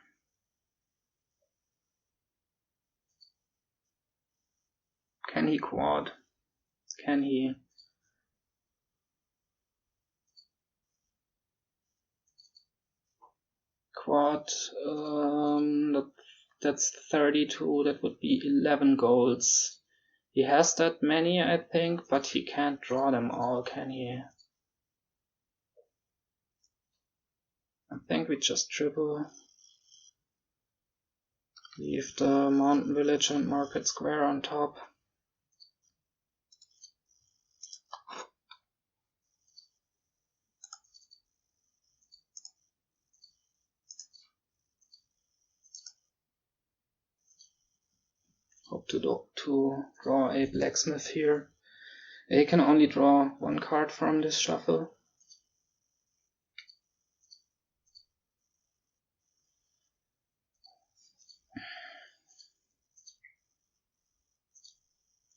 Can he quad? Can he? quad. That's 32, that would be 11 golds. He has that many, I think, but he can't draw them all, can he? I think we just triple. Leave the mountain village and market square on top. Hope to draw a blacksmith here. He can only draw one card from this shuffle.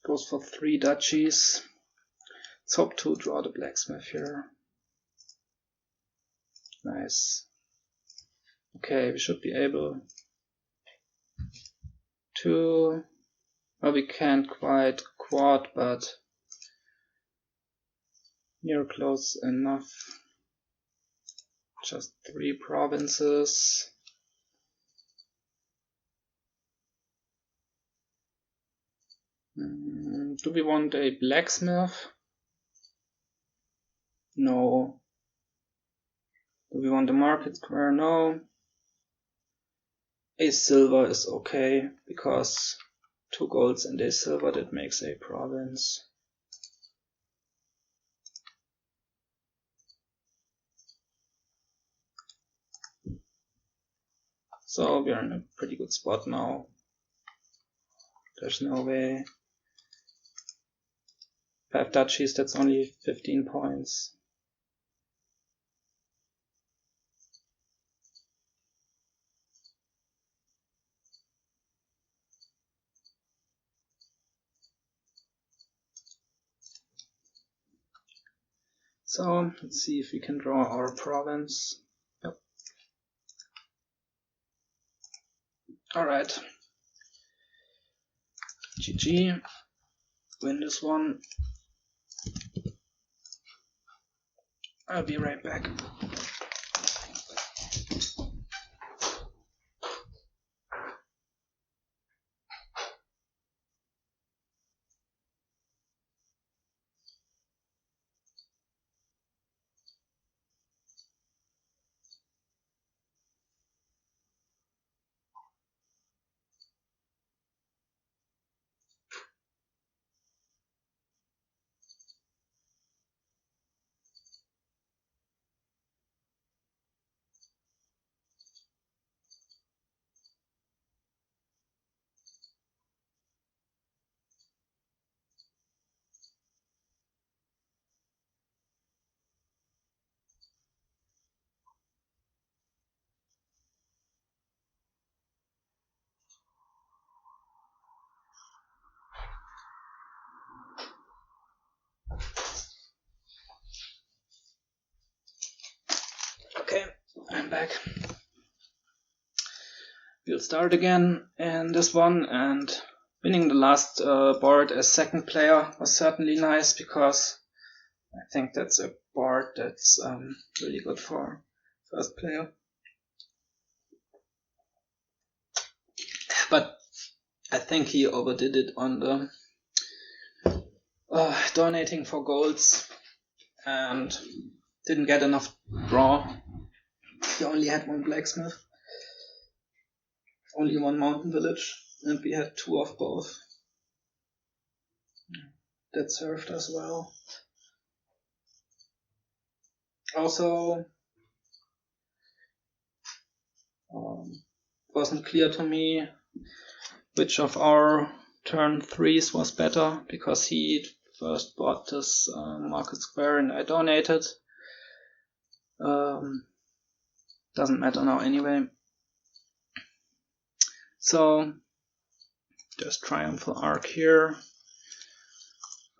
Goes for 3 duchies. Let's hope to draw the blacksmith here. Nice. Okay, we should be able to... Well, we can't quite quad, but near close enough. Just 3 provinces. Do we want a blacksmith? No. Do we want a market square? No. A silver is okay, because 2 golds and a silver, that makes a province. So we are in a pretty good spot now. There's no way. 5 duchies, that's only 15 points. So let's see if we can draw our province. Yep. Alright. GG. Win this one. I'll be right back. Okay, I'm back. We'll start again in this one, and winning the last board as second player was certainly nice, because I think that's a board that's really good for first player. But I think he overdid it on the donating for golds and didn't get enough draw. He only had 1 blacksmith, only 1 mountain village, and we had 2 of both. That served us well. Also, wasn't clear to me which of our turn 3s was better, because he first bought this market square and I donated. Doesn't matter now anyway. So there's triumphal arc here.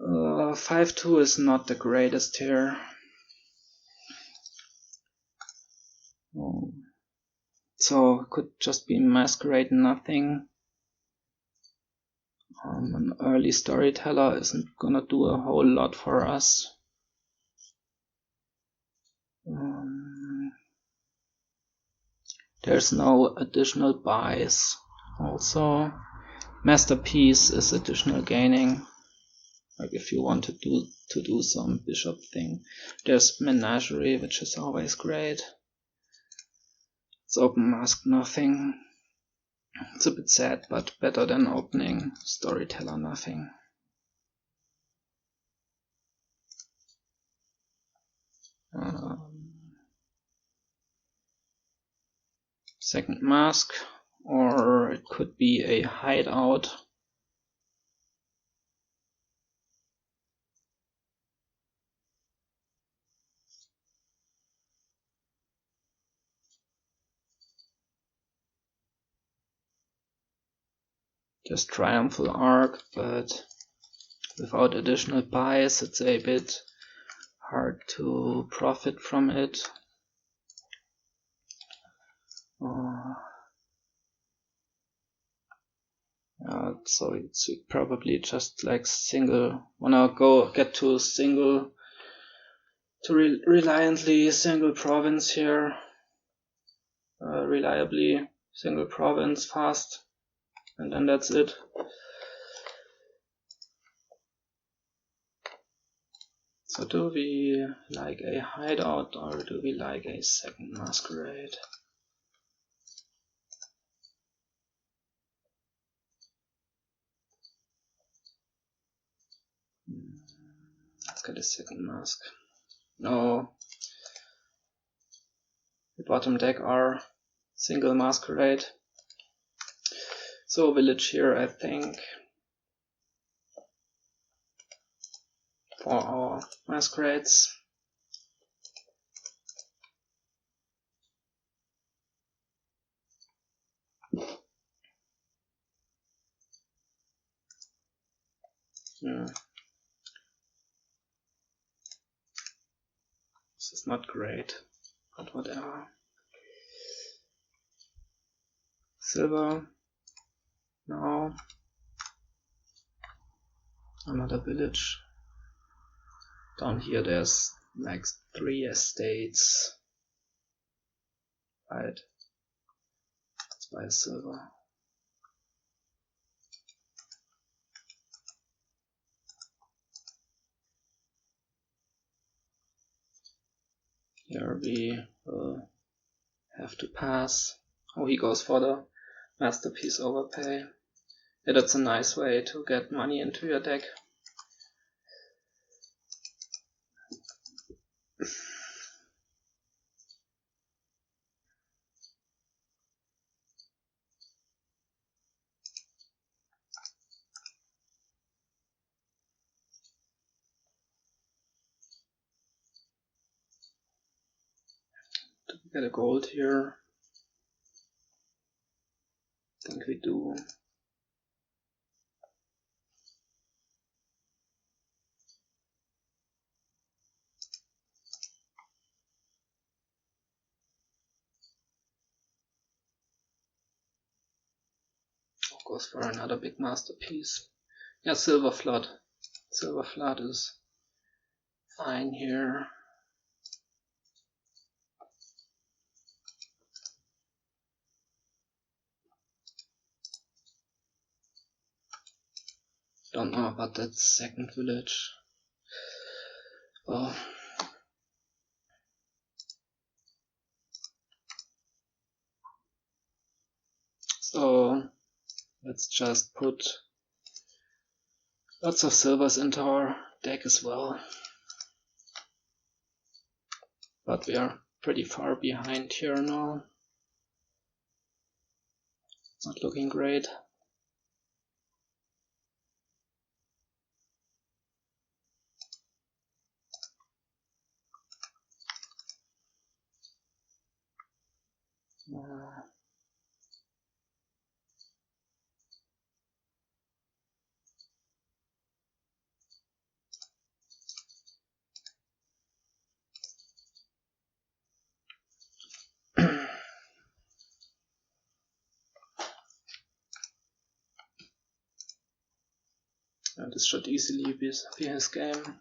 5-2 is not the greatest here. So it could just be Masquerade nothing. An early storyteller isn't gonna do a whole lot for us. There's no additional buys. Also, Masterpiece is additional gaining. Like if you want to do some bishop thing. There's Menagerie, which is always great. It's open mask nothing. It's a bit sad, but better than opening Storyteller nothing. Second mask, or it could be a hideout. Just Triumphal Arc, but without additional buys, it's a bit hard to profit from it. So it's probably just like get to single, to reliantly single province here, reliably single province fast, and then that's it. So do we like a hideout or do we like a second Masquerade? Let's get a second mask. No. The bottom deck are single Masquerade. So village here, I think, for our Masquerades. This is not great, but whatever. Silver. No. Another village. Down here there's like 3 estates. Right. Let's buy a silver. Here we will have to pass. Oh, he goes for the Masterpiece overpay. Yeah, that's a nice way to get money into your deck. Do we get a gold here? I think we do. Goes for another big Masterpiece. Yeah, Silver Flood. Silver Flood is fine here. Don't know about that second village. Oh. So let's just put lots of silvers into our deck as well. But we are pretty far behind here now. It's not looking great. This should easily be his game.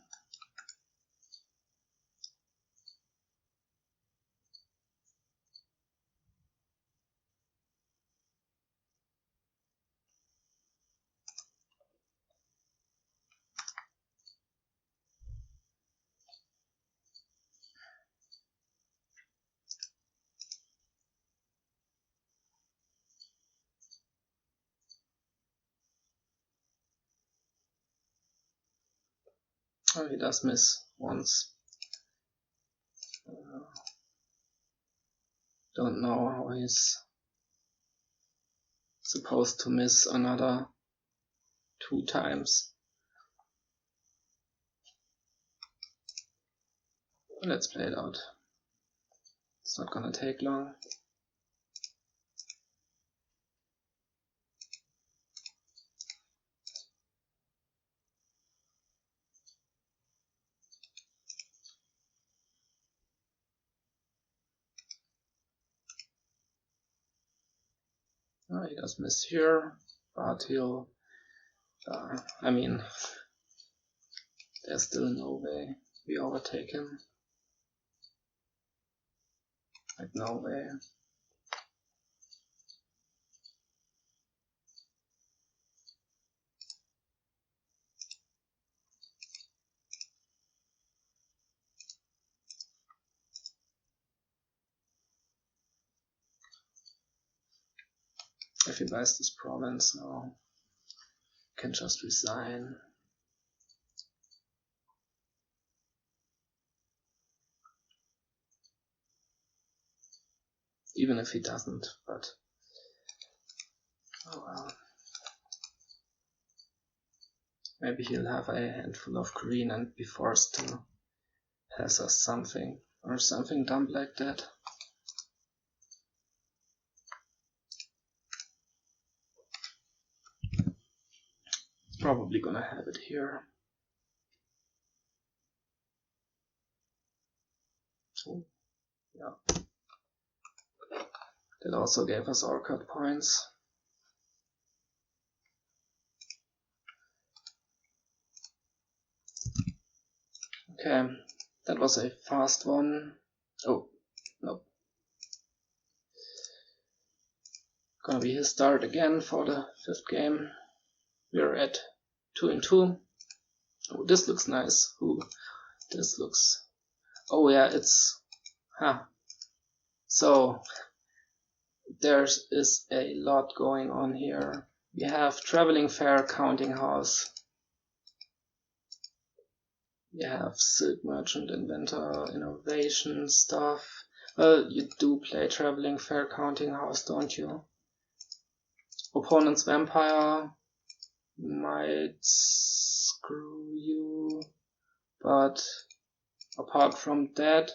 Oh, he does miss once. Don't know how he's supposed to miss another 2 times. Let's play it out. It's not gonna take long. Oh, he does miss here, but he'll... I mean, there's still no way we overtake him. Like, no way. If he buys this province now, he can just resign. Even if he doesn't, but oh well. Maybe he'll have a handful of green and be forced to pass us something, or something dumb like that. Probably gonna have it here. Oh, yeah. That also gave us our cut points. Okay, that was a fast one. Oh, nope. Gonna be his start again for the 5th game. We're at 2-2. Oh, this looks nice. Ooh, this looks... Oh yeah, it's... Huh. So, there is a lot going on here. We have Traveling Fair, Counting House. We have Silk Merchant, Inventor, Innovation stuff. Well, you do play Traveling Fair, Counting House, don't you? Opponent's Vampire might screw you, but apart from that,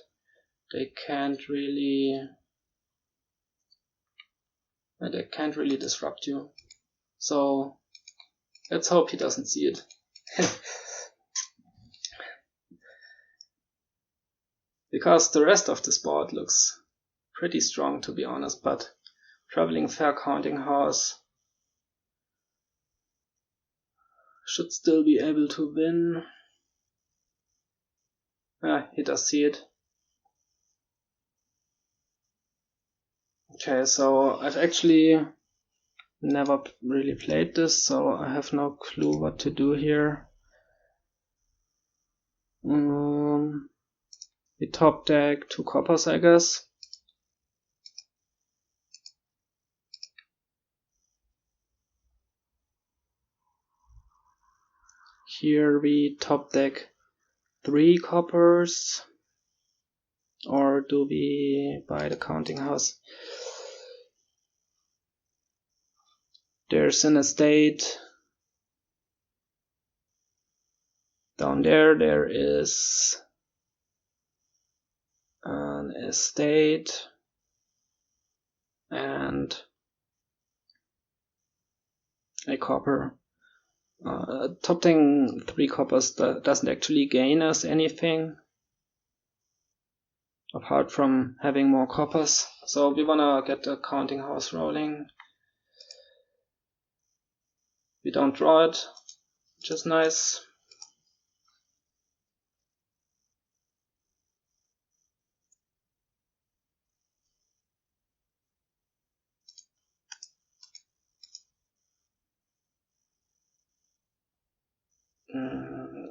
they can't really disrupt you. So let's hope he doesn't see it. Because the rest of this board looks pretty strong, to be honest, but Traveling Fair, Counting House should still be able to win. He does see it. Okay, so I've actually never really played this, so I have no clue what to do here. We top deck 2 coppers, I guess. Here we top deck 3 coppers. Or do we buy the Counting House? There's an estate. Down there, there is an estate. And a copper. Top decking 3 coppers doesn't actually gain us anything. Apart from having more coppers. So we wanna get the Counting House rolling. We don't draw it, which is nice.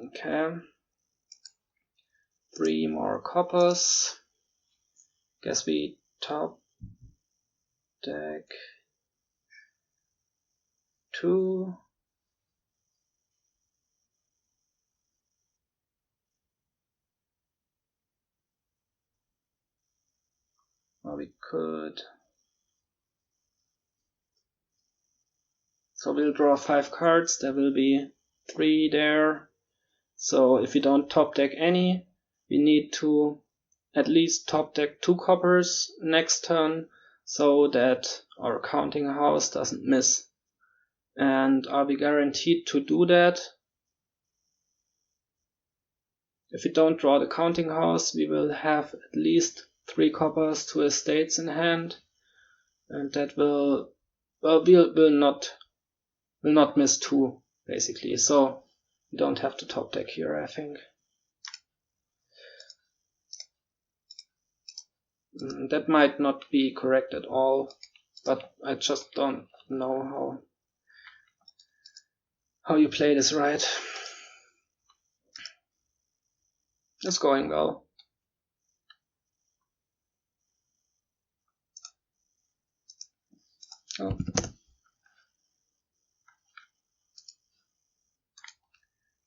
Okay. 3 more coppers. Guess we top deck 2. Or we could... So we'll draw 5 cards, there will be 3 there. So if we don't top deck any, we need to at least top deck 2 coppers next turn, so that our counting house doesn't miss. And are we guaranteed to do that? If we don't draw the counting house, we will have at least 3 coppers, 2 estates in hand, and that will not miss 2 basically. So we don't have to top deck here, I think. That might not be correct at all, but I just don't know how you play this right. It's going well. Oh.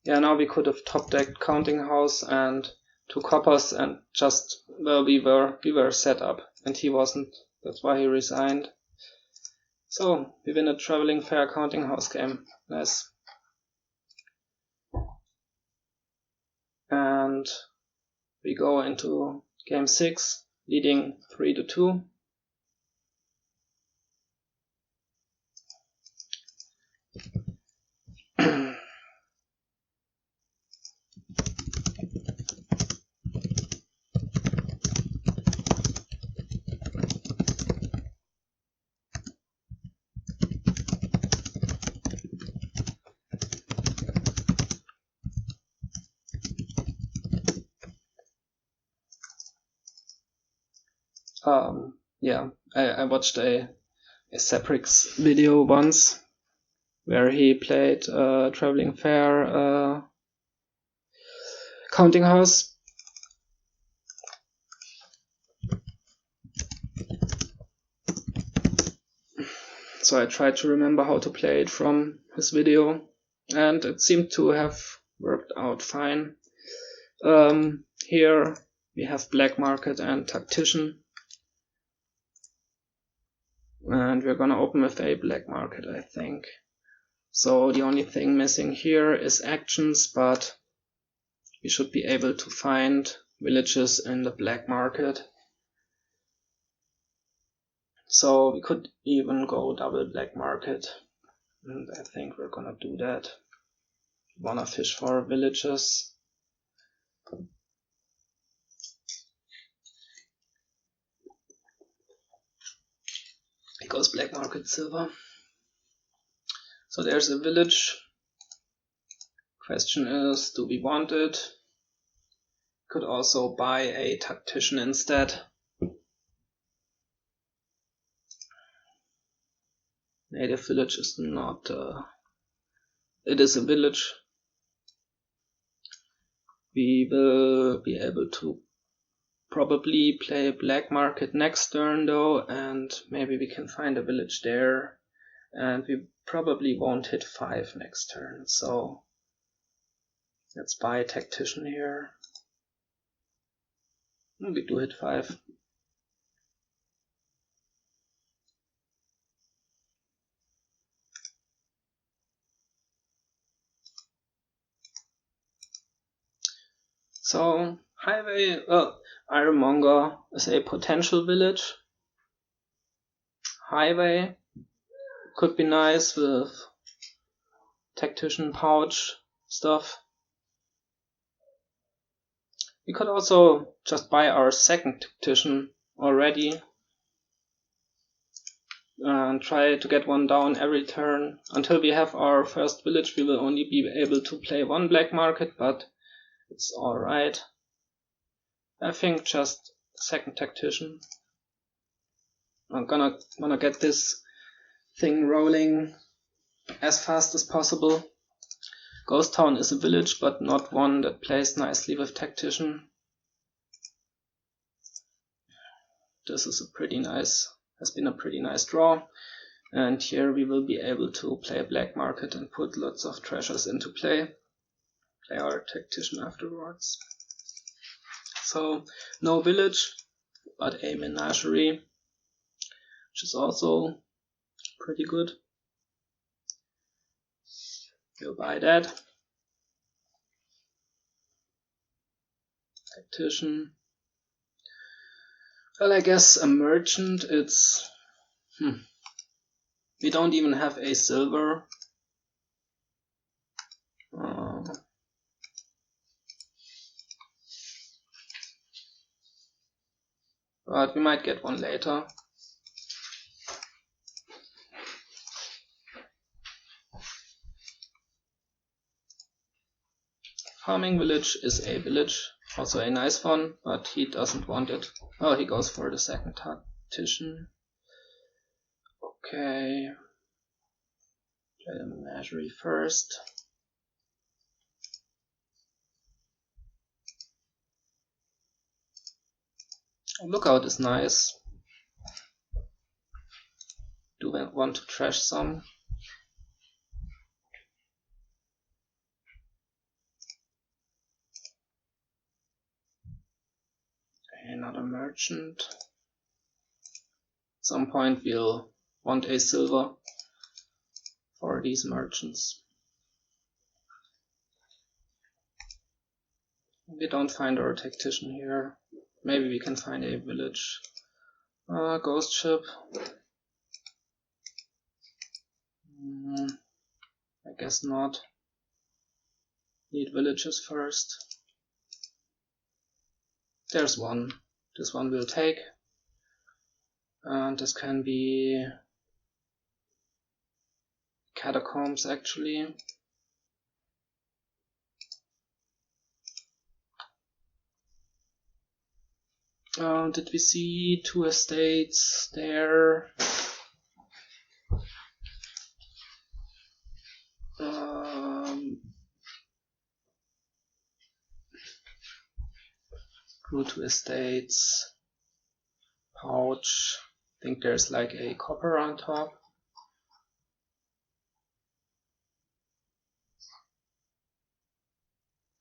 Yeah, now we could have top decked counting house and 2 coppers and just, well, we were set up and he wasn't. That's why he resigned. So we win a traveling fair counting house game. Nice. And we go into game 6, leading 3-2. Yeah, I watched a Seprix video once where he played Traveling Fair Counting House. So I tried to remember how to play it from his video, and it seemed to have worked out fine. Here we have Black Market and Tactician. And we're gonna open with a Black Market, I think. So the only thing missing here is actions, but we should be able to find villages in the Black Market. So we could even go double Black Market, and I think we're gonna do that. Wanna fish for villages. Because Black Market silver. So there's a village. Question is, do we want it? Could also buy a Tactician instead. Native village is not... it is a village. We will be able to probably play Black Market next turn though, and maybe we can find a village there. And we probably won't hit 5 next turn, so let's buy a Tactician here. We do hit 5. So highway, Ironmonger is a potential village. Highway could be nice with Tactician pouch stuff. We could also just buy our second Tactician already and try to get one down every turn. Until we have our first village, we will only be able to play 1 Black Market, but it's alright. I think just second Tactician. I'm gonna get this thing rolling as fast as possible. Ghost Town is a village, but not one that plays nicely with Tactician. This is has been a pretty nice draw. And here we will be able to play Black Market and put lots of treasures into play. Play our Tactician afterwards. So no village, but a menagerie, which is also pretty good. We'll buy that. Tactician. Well, I guess a merchant, it's... We don't even have a silver. But we might get one later. Farming village is a village, also a nice one, but he doesn't want it. Oh, he goes for the second tactician. Okay. Play the menagerie first. Lookout is nice. Do I want to trash some? Another merchant. At some point we'll want a silver for these merchants. We don't find our tactician here. Maybe we can find a village. Ghost ship. I guess not. Need villages first. There's one. This one will take. And this can be catacombs actually. Did we see 2 estates there? Grew 2 estates. Pouch. I think there's like a copper on top.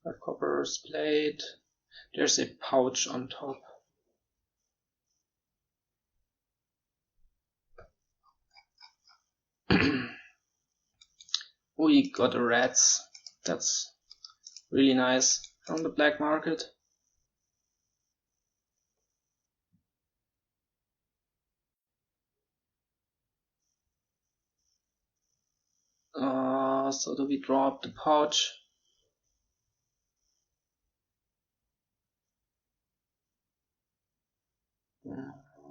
A copper's plate. There's a pouch on top. We got a rats. That's really nice from the black market. So do we drop the pouch?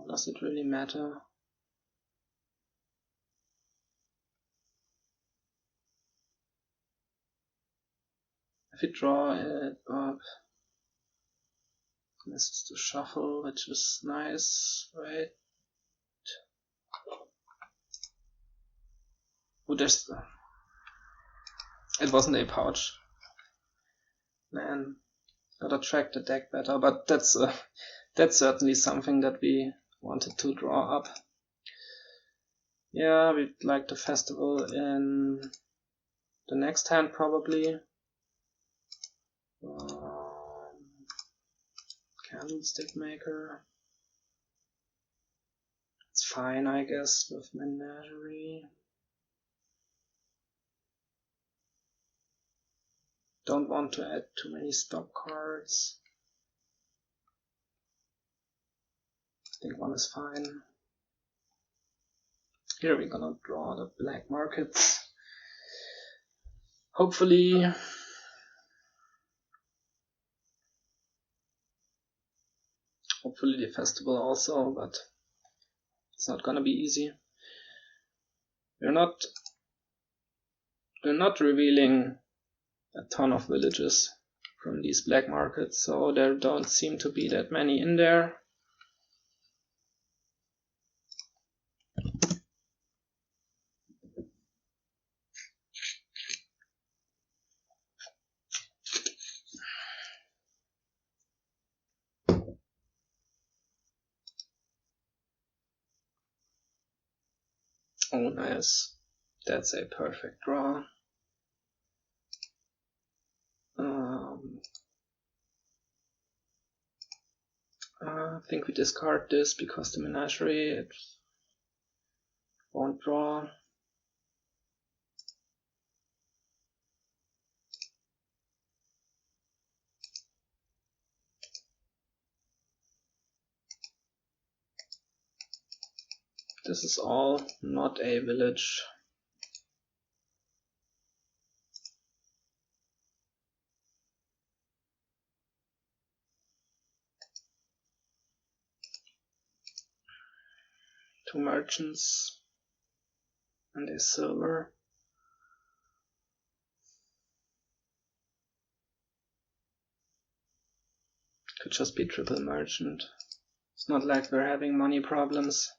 Does it really matter? If we draw it up, this is the shuffle, which is nice, right? Oh, there's... It wasn't a pouch. Man, gotta track the deck better, but that's certainly something that we wanted to draw up. Yeah, we'd like the festival in the next hand probably. Candlestick maker. It's fine, I guess, with menagerie. Don't want to add too many stop cards. I think 1 is fine. Here we're gonna draw the black markets. Hopefully the festival also, but it's not gonna be easy. We're not revealing a ton of villages from these black markets, so there don't seem to be that many in there. Oh, nice. That's a perfect draw. I think we discard this because the menagerie it won't draw. This is all not a village. Two merchants and a silver. Could just be triple merchant. It's not like we're having money problems.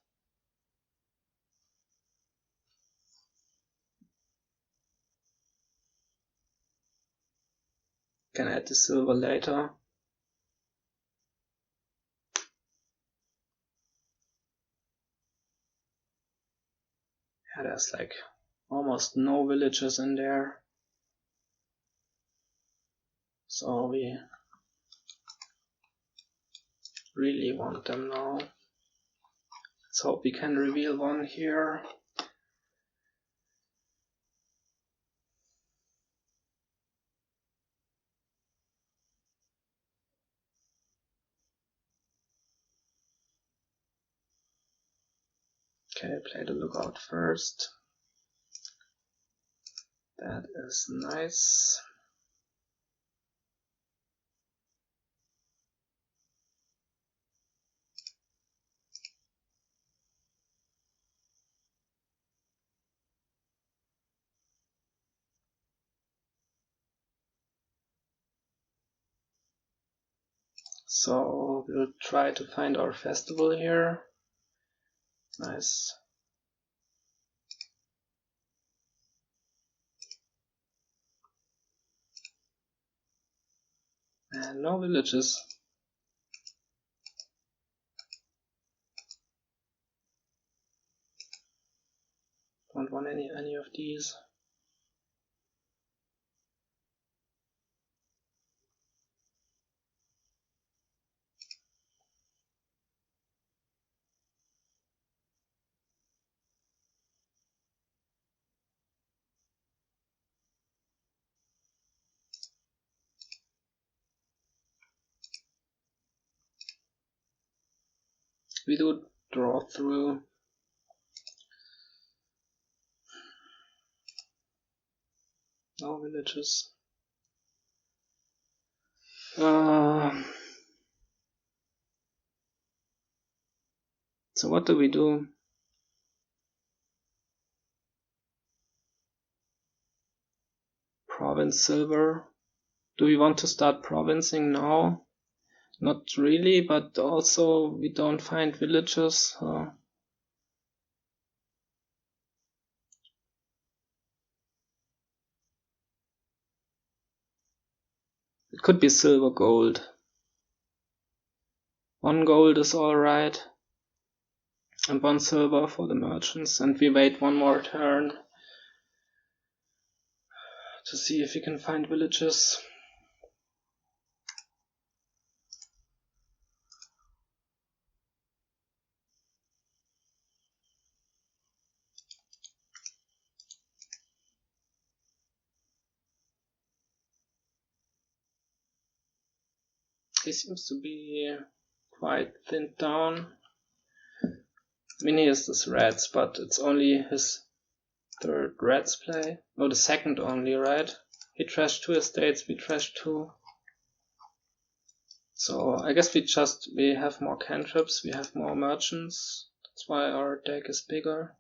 Can add the silver later. Yeah, there's like almost no villages in there. So we really want them now. Let's hope we can reveal one here. Okay, play the lookout first. That is nice. So we'll try to find our festival here. Nice. And no villages. Don't want any of these. We do draw through. No villages. So what do we do? Province silver. Do we want to start provincing now? Not really, but also we don't find villages. It could be silver gold. 1 gold is alright. And 1 silver for the merchants. And we wait 1 more turn to see if we can find villages. He seems to be quite thinned down. I mean, he has this reds, but it's only his 3rd reds play. No, the 2nd only, right? He trashed 2 estates, we trashed 2. So I guess we have more cantrips, we have more merchants. That's why our deck is bigger.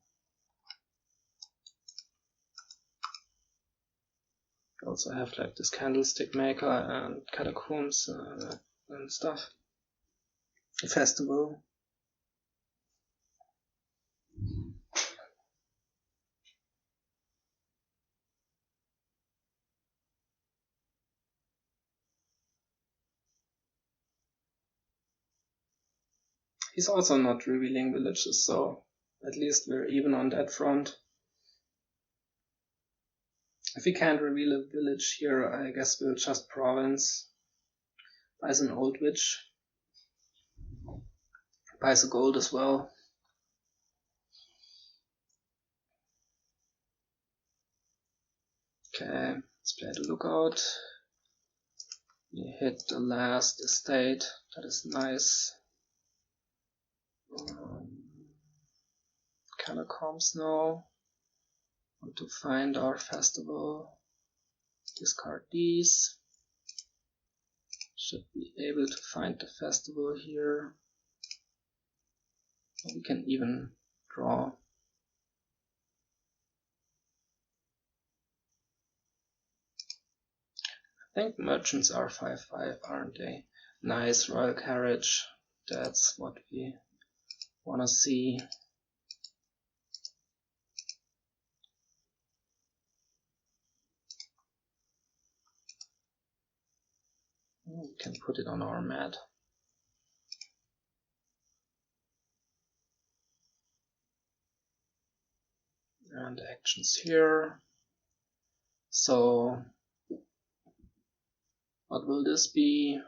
We also have like this candlestick maker and catacombs and stuff. A festival. He's also not revealing villages, so at least we're even on that front. If we can't reveal a village here, I guess we'll just province as an old witch. buys the gold as well. Okay, let's play the lookout. We hit the last estate, that is nice. Catacombs now. Want to find our festival. Discard these. Should be able to find the festival here. We can even draw. I think merchants are 5/5, aren't they? Nice royal carriage. That's what we wanna see. We can put it on our mat. And actions here. So what will this be?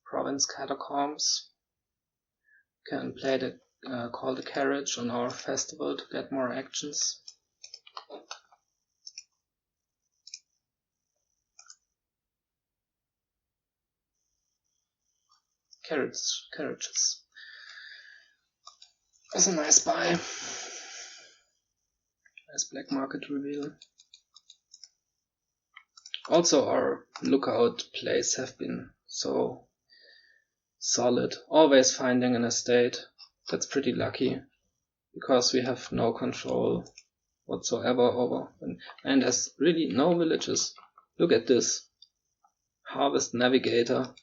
Province Catacombs. Can play the call the carriage on our festival to get more actions. Carriages. That's a nice buy. Nice black market reveal. Also our lookout plays have been so solid. Always finding an estate. That's pretty lucky, because we have no control whatsoever over them. And there's really no villages. Look at this. Harvest Navigator.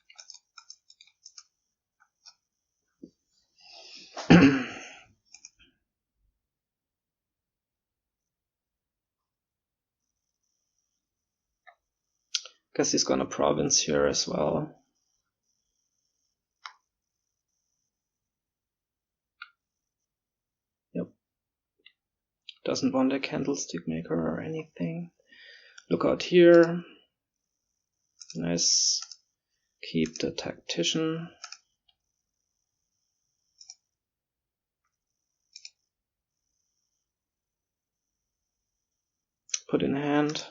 Guess he's gonna province here as well. Yep. Doesn't want a candlestick maker or anything. Look out here. Nice. Keep the Tactician. Put in hand.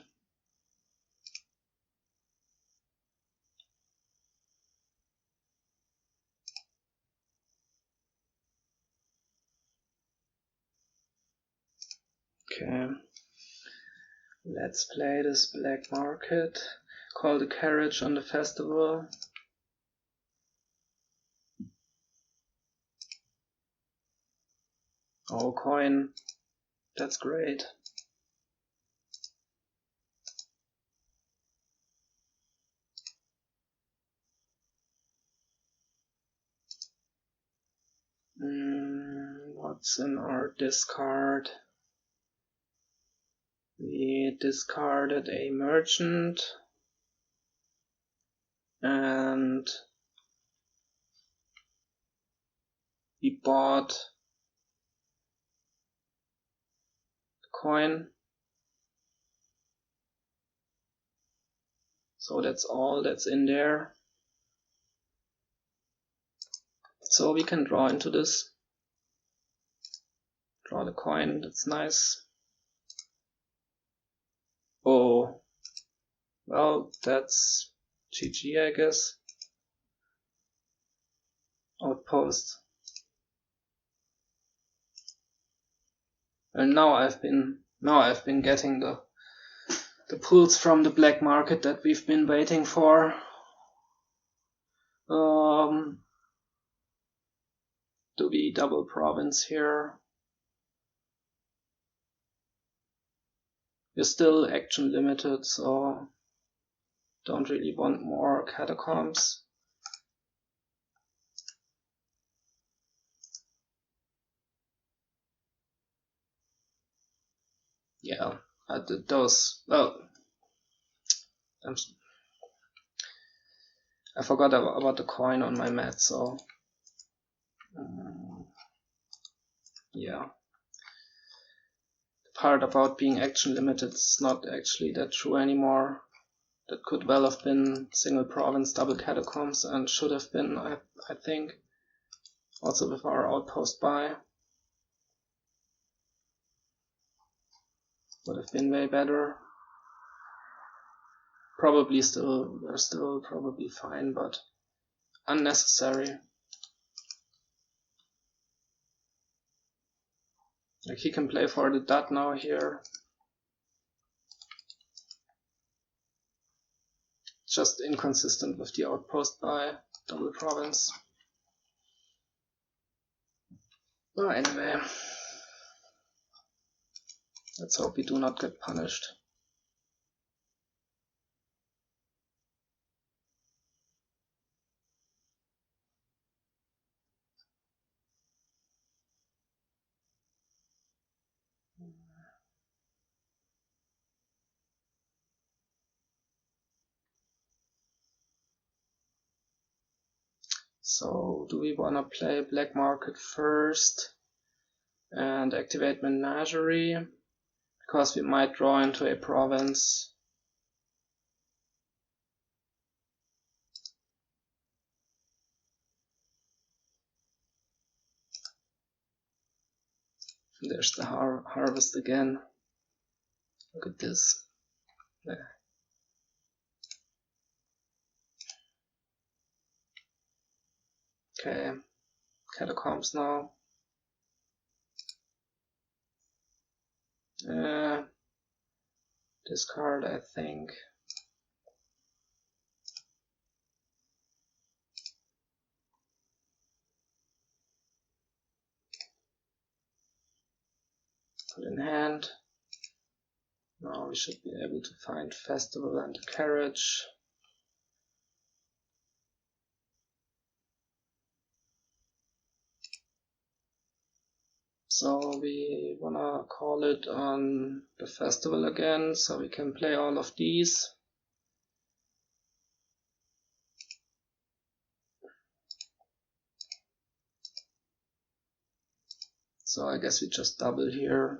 Okay, let's play this black market. Call the carriage on the festival. Oh, coin. That's great. What's in our discard? We discarded a merchant and we bought a coin. So that's all that's in there. So we can draw into this. Draw the coin, that's nice. Oh, well, that's GG, I guess. Outpost. And now I've been getting the pulls from the black market that we've been waiting for. Do we double province here? We're still action limited, so don't really want more catacombs. Yeah, I did those. Well, I forgot about the coin on my mat, so yeah. The part about being action limited is not actually that true anymore. That could well have been single province, double catacombs, and should have been, I think, also with our outpost buy. Would have been way better. Probably we're still probably fine, but unnecessary. Like, he can play for the dot now here. Just inconsistent with the outpost by double province. Well, anyway, let's hope we do not get punished. So, do we want to play Black Market first and activate Menagerie? Because we might draw into a province. There's the harvest again. Look at this. There. Okay, catacombs now. Discard, I think. Put in hand. Now we should be able to find Festival and a carriage. So we wanna call it on the festival again, so we can play all of these. So I guess we just double here.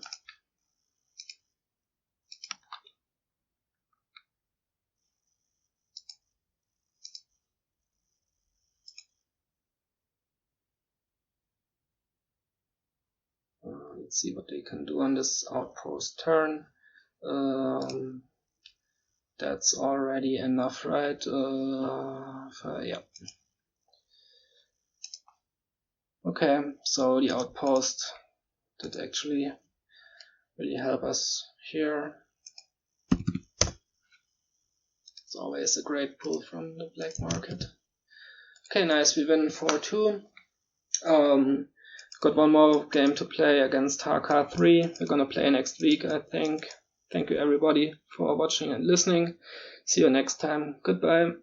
Let's see what they can do on this outpost turn. That's already enough, right? Yeah. Okay, so the outpost did actually really help us here. It's always a great pull from the black market. Okay, nice, we win 4-2. Got one more game to play against HK 3. We're gonna play next week, I think. Thank you everybody for watching and listening. See you next time. Goodbye.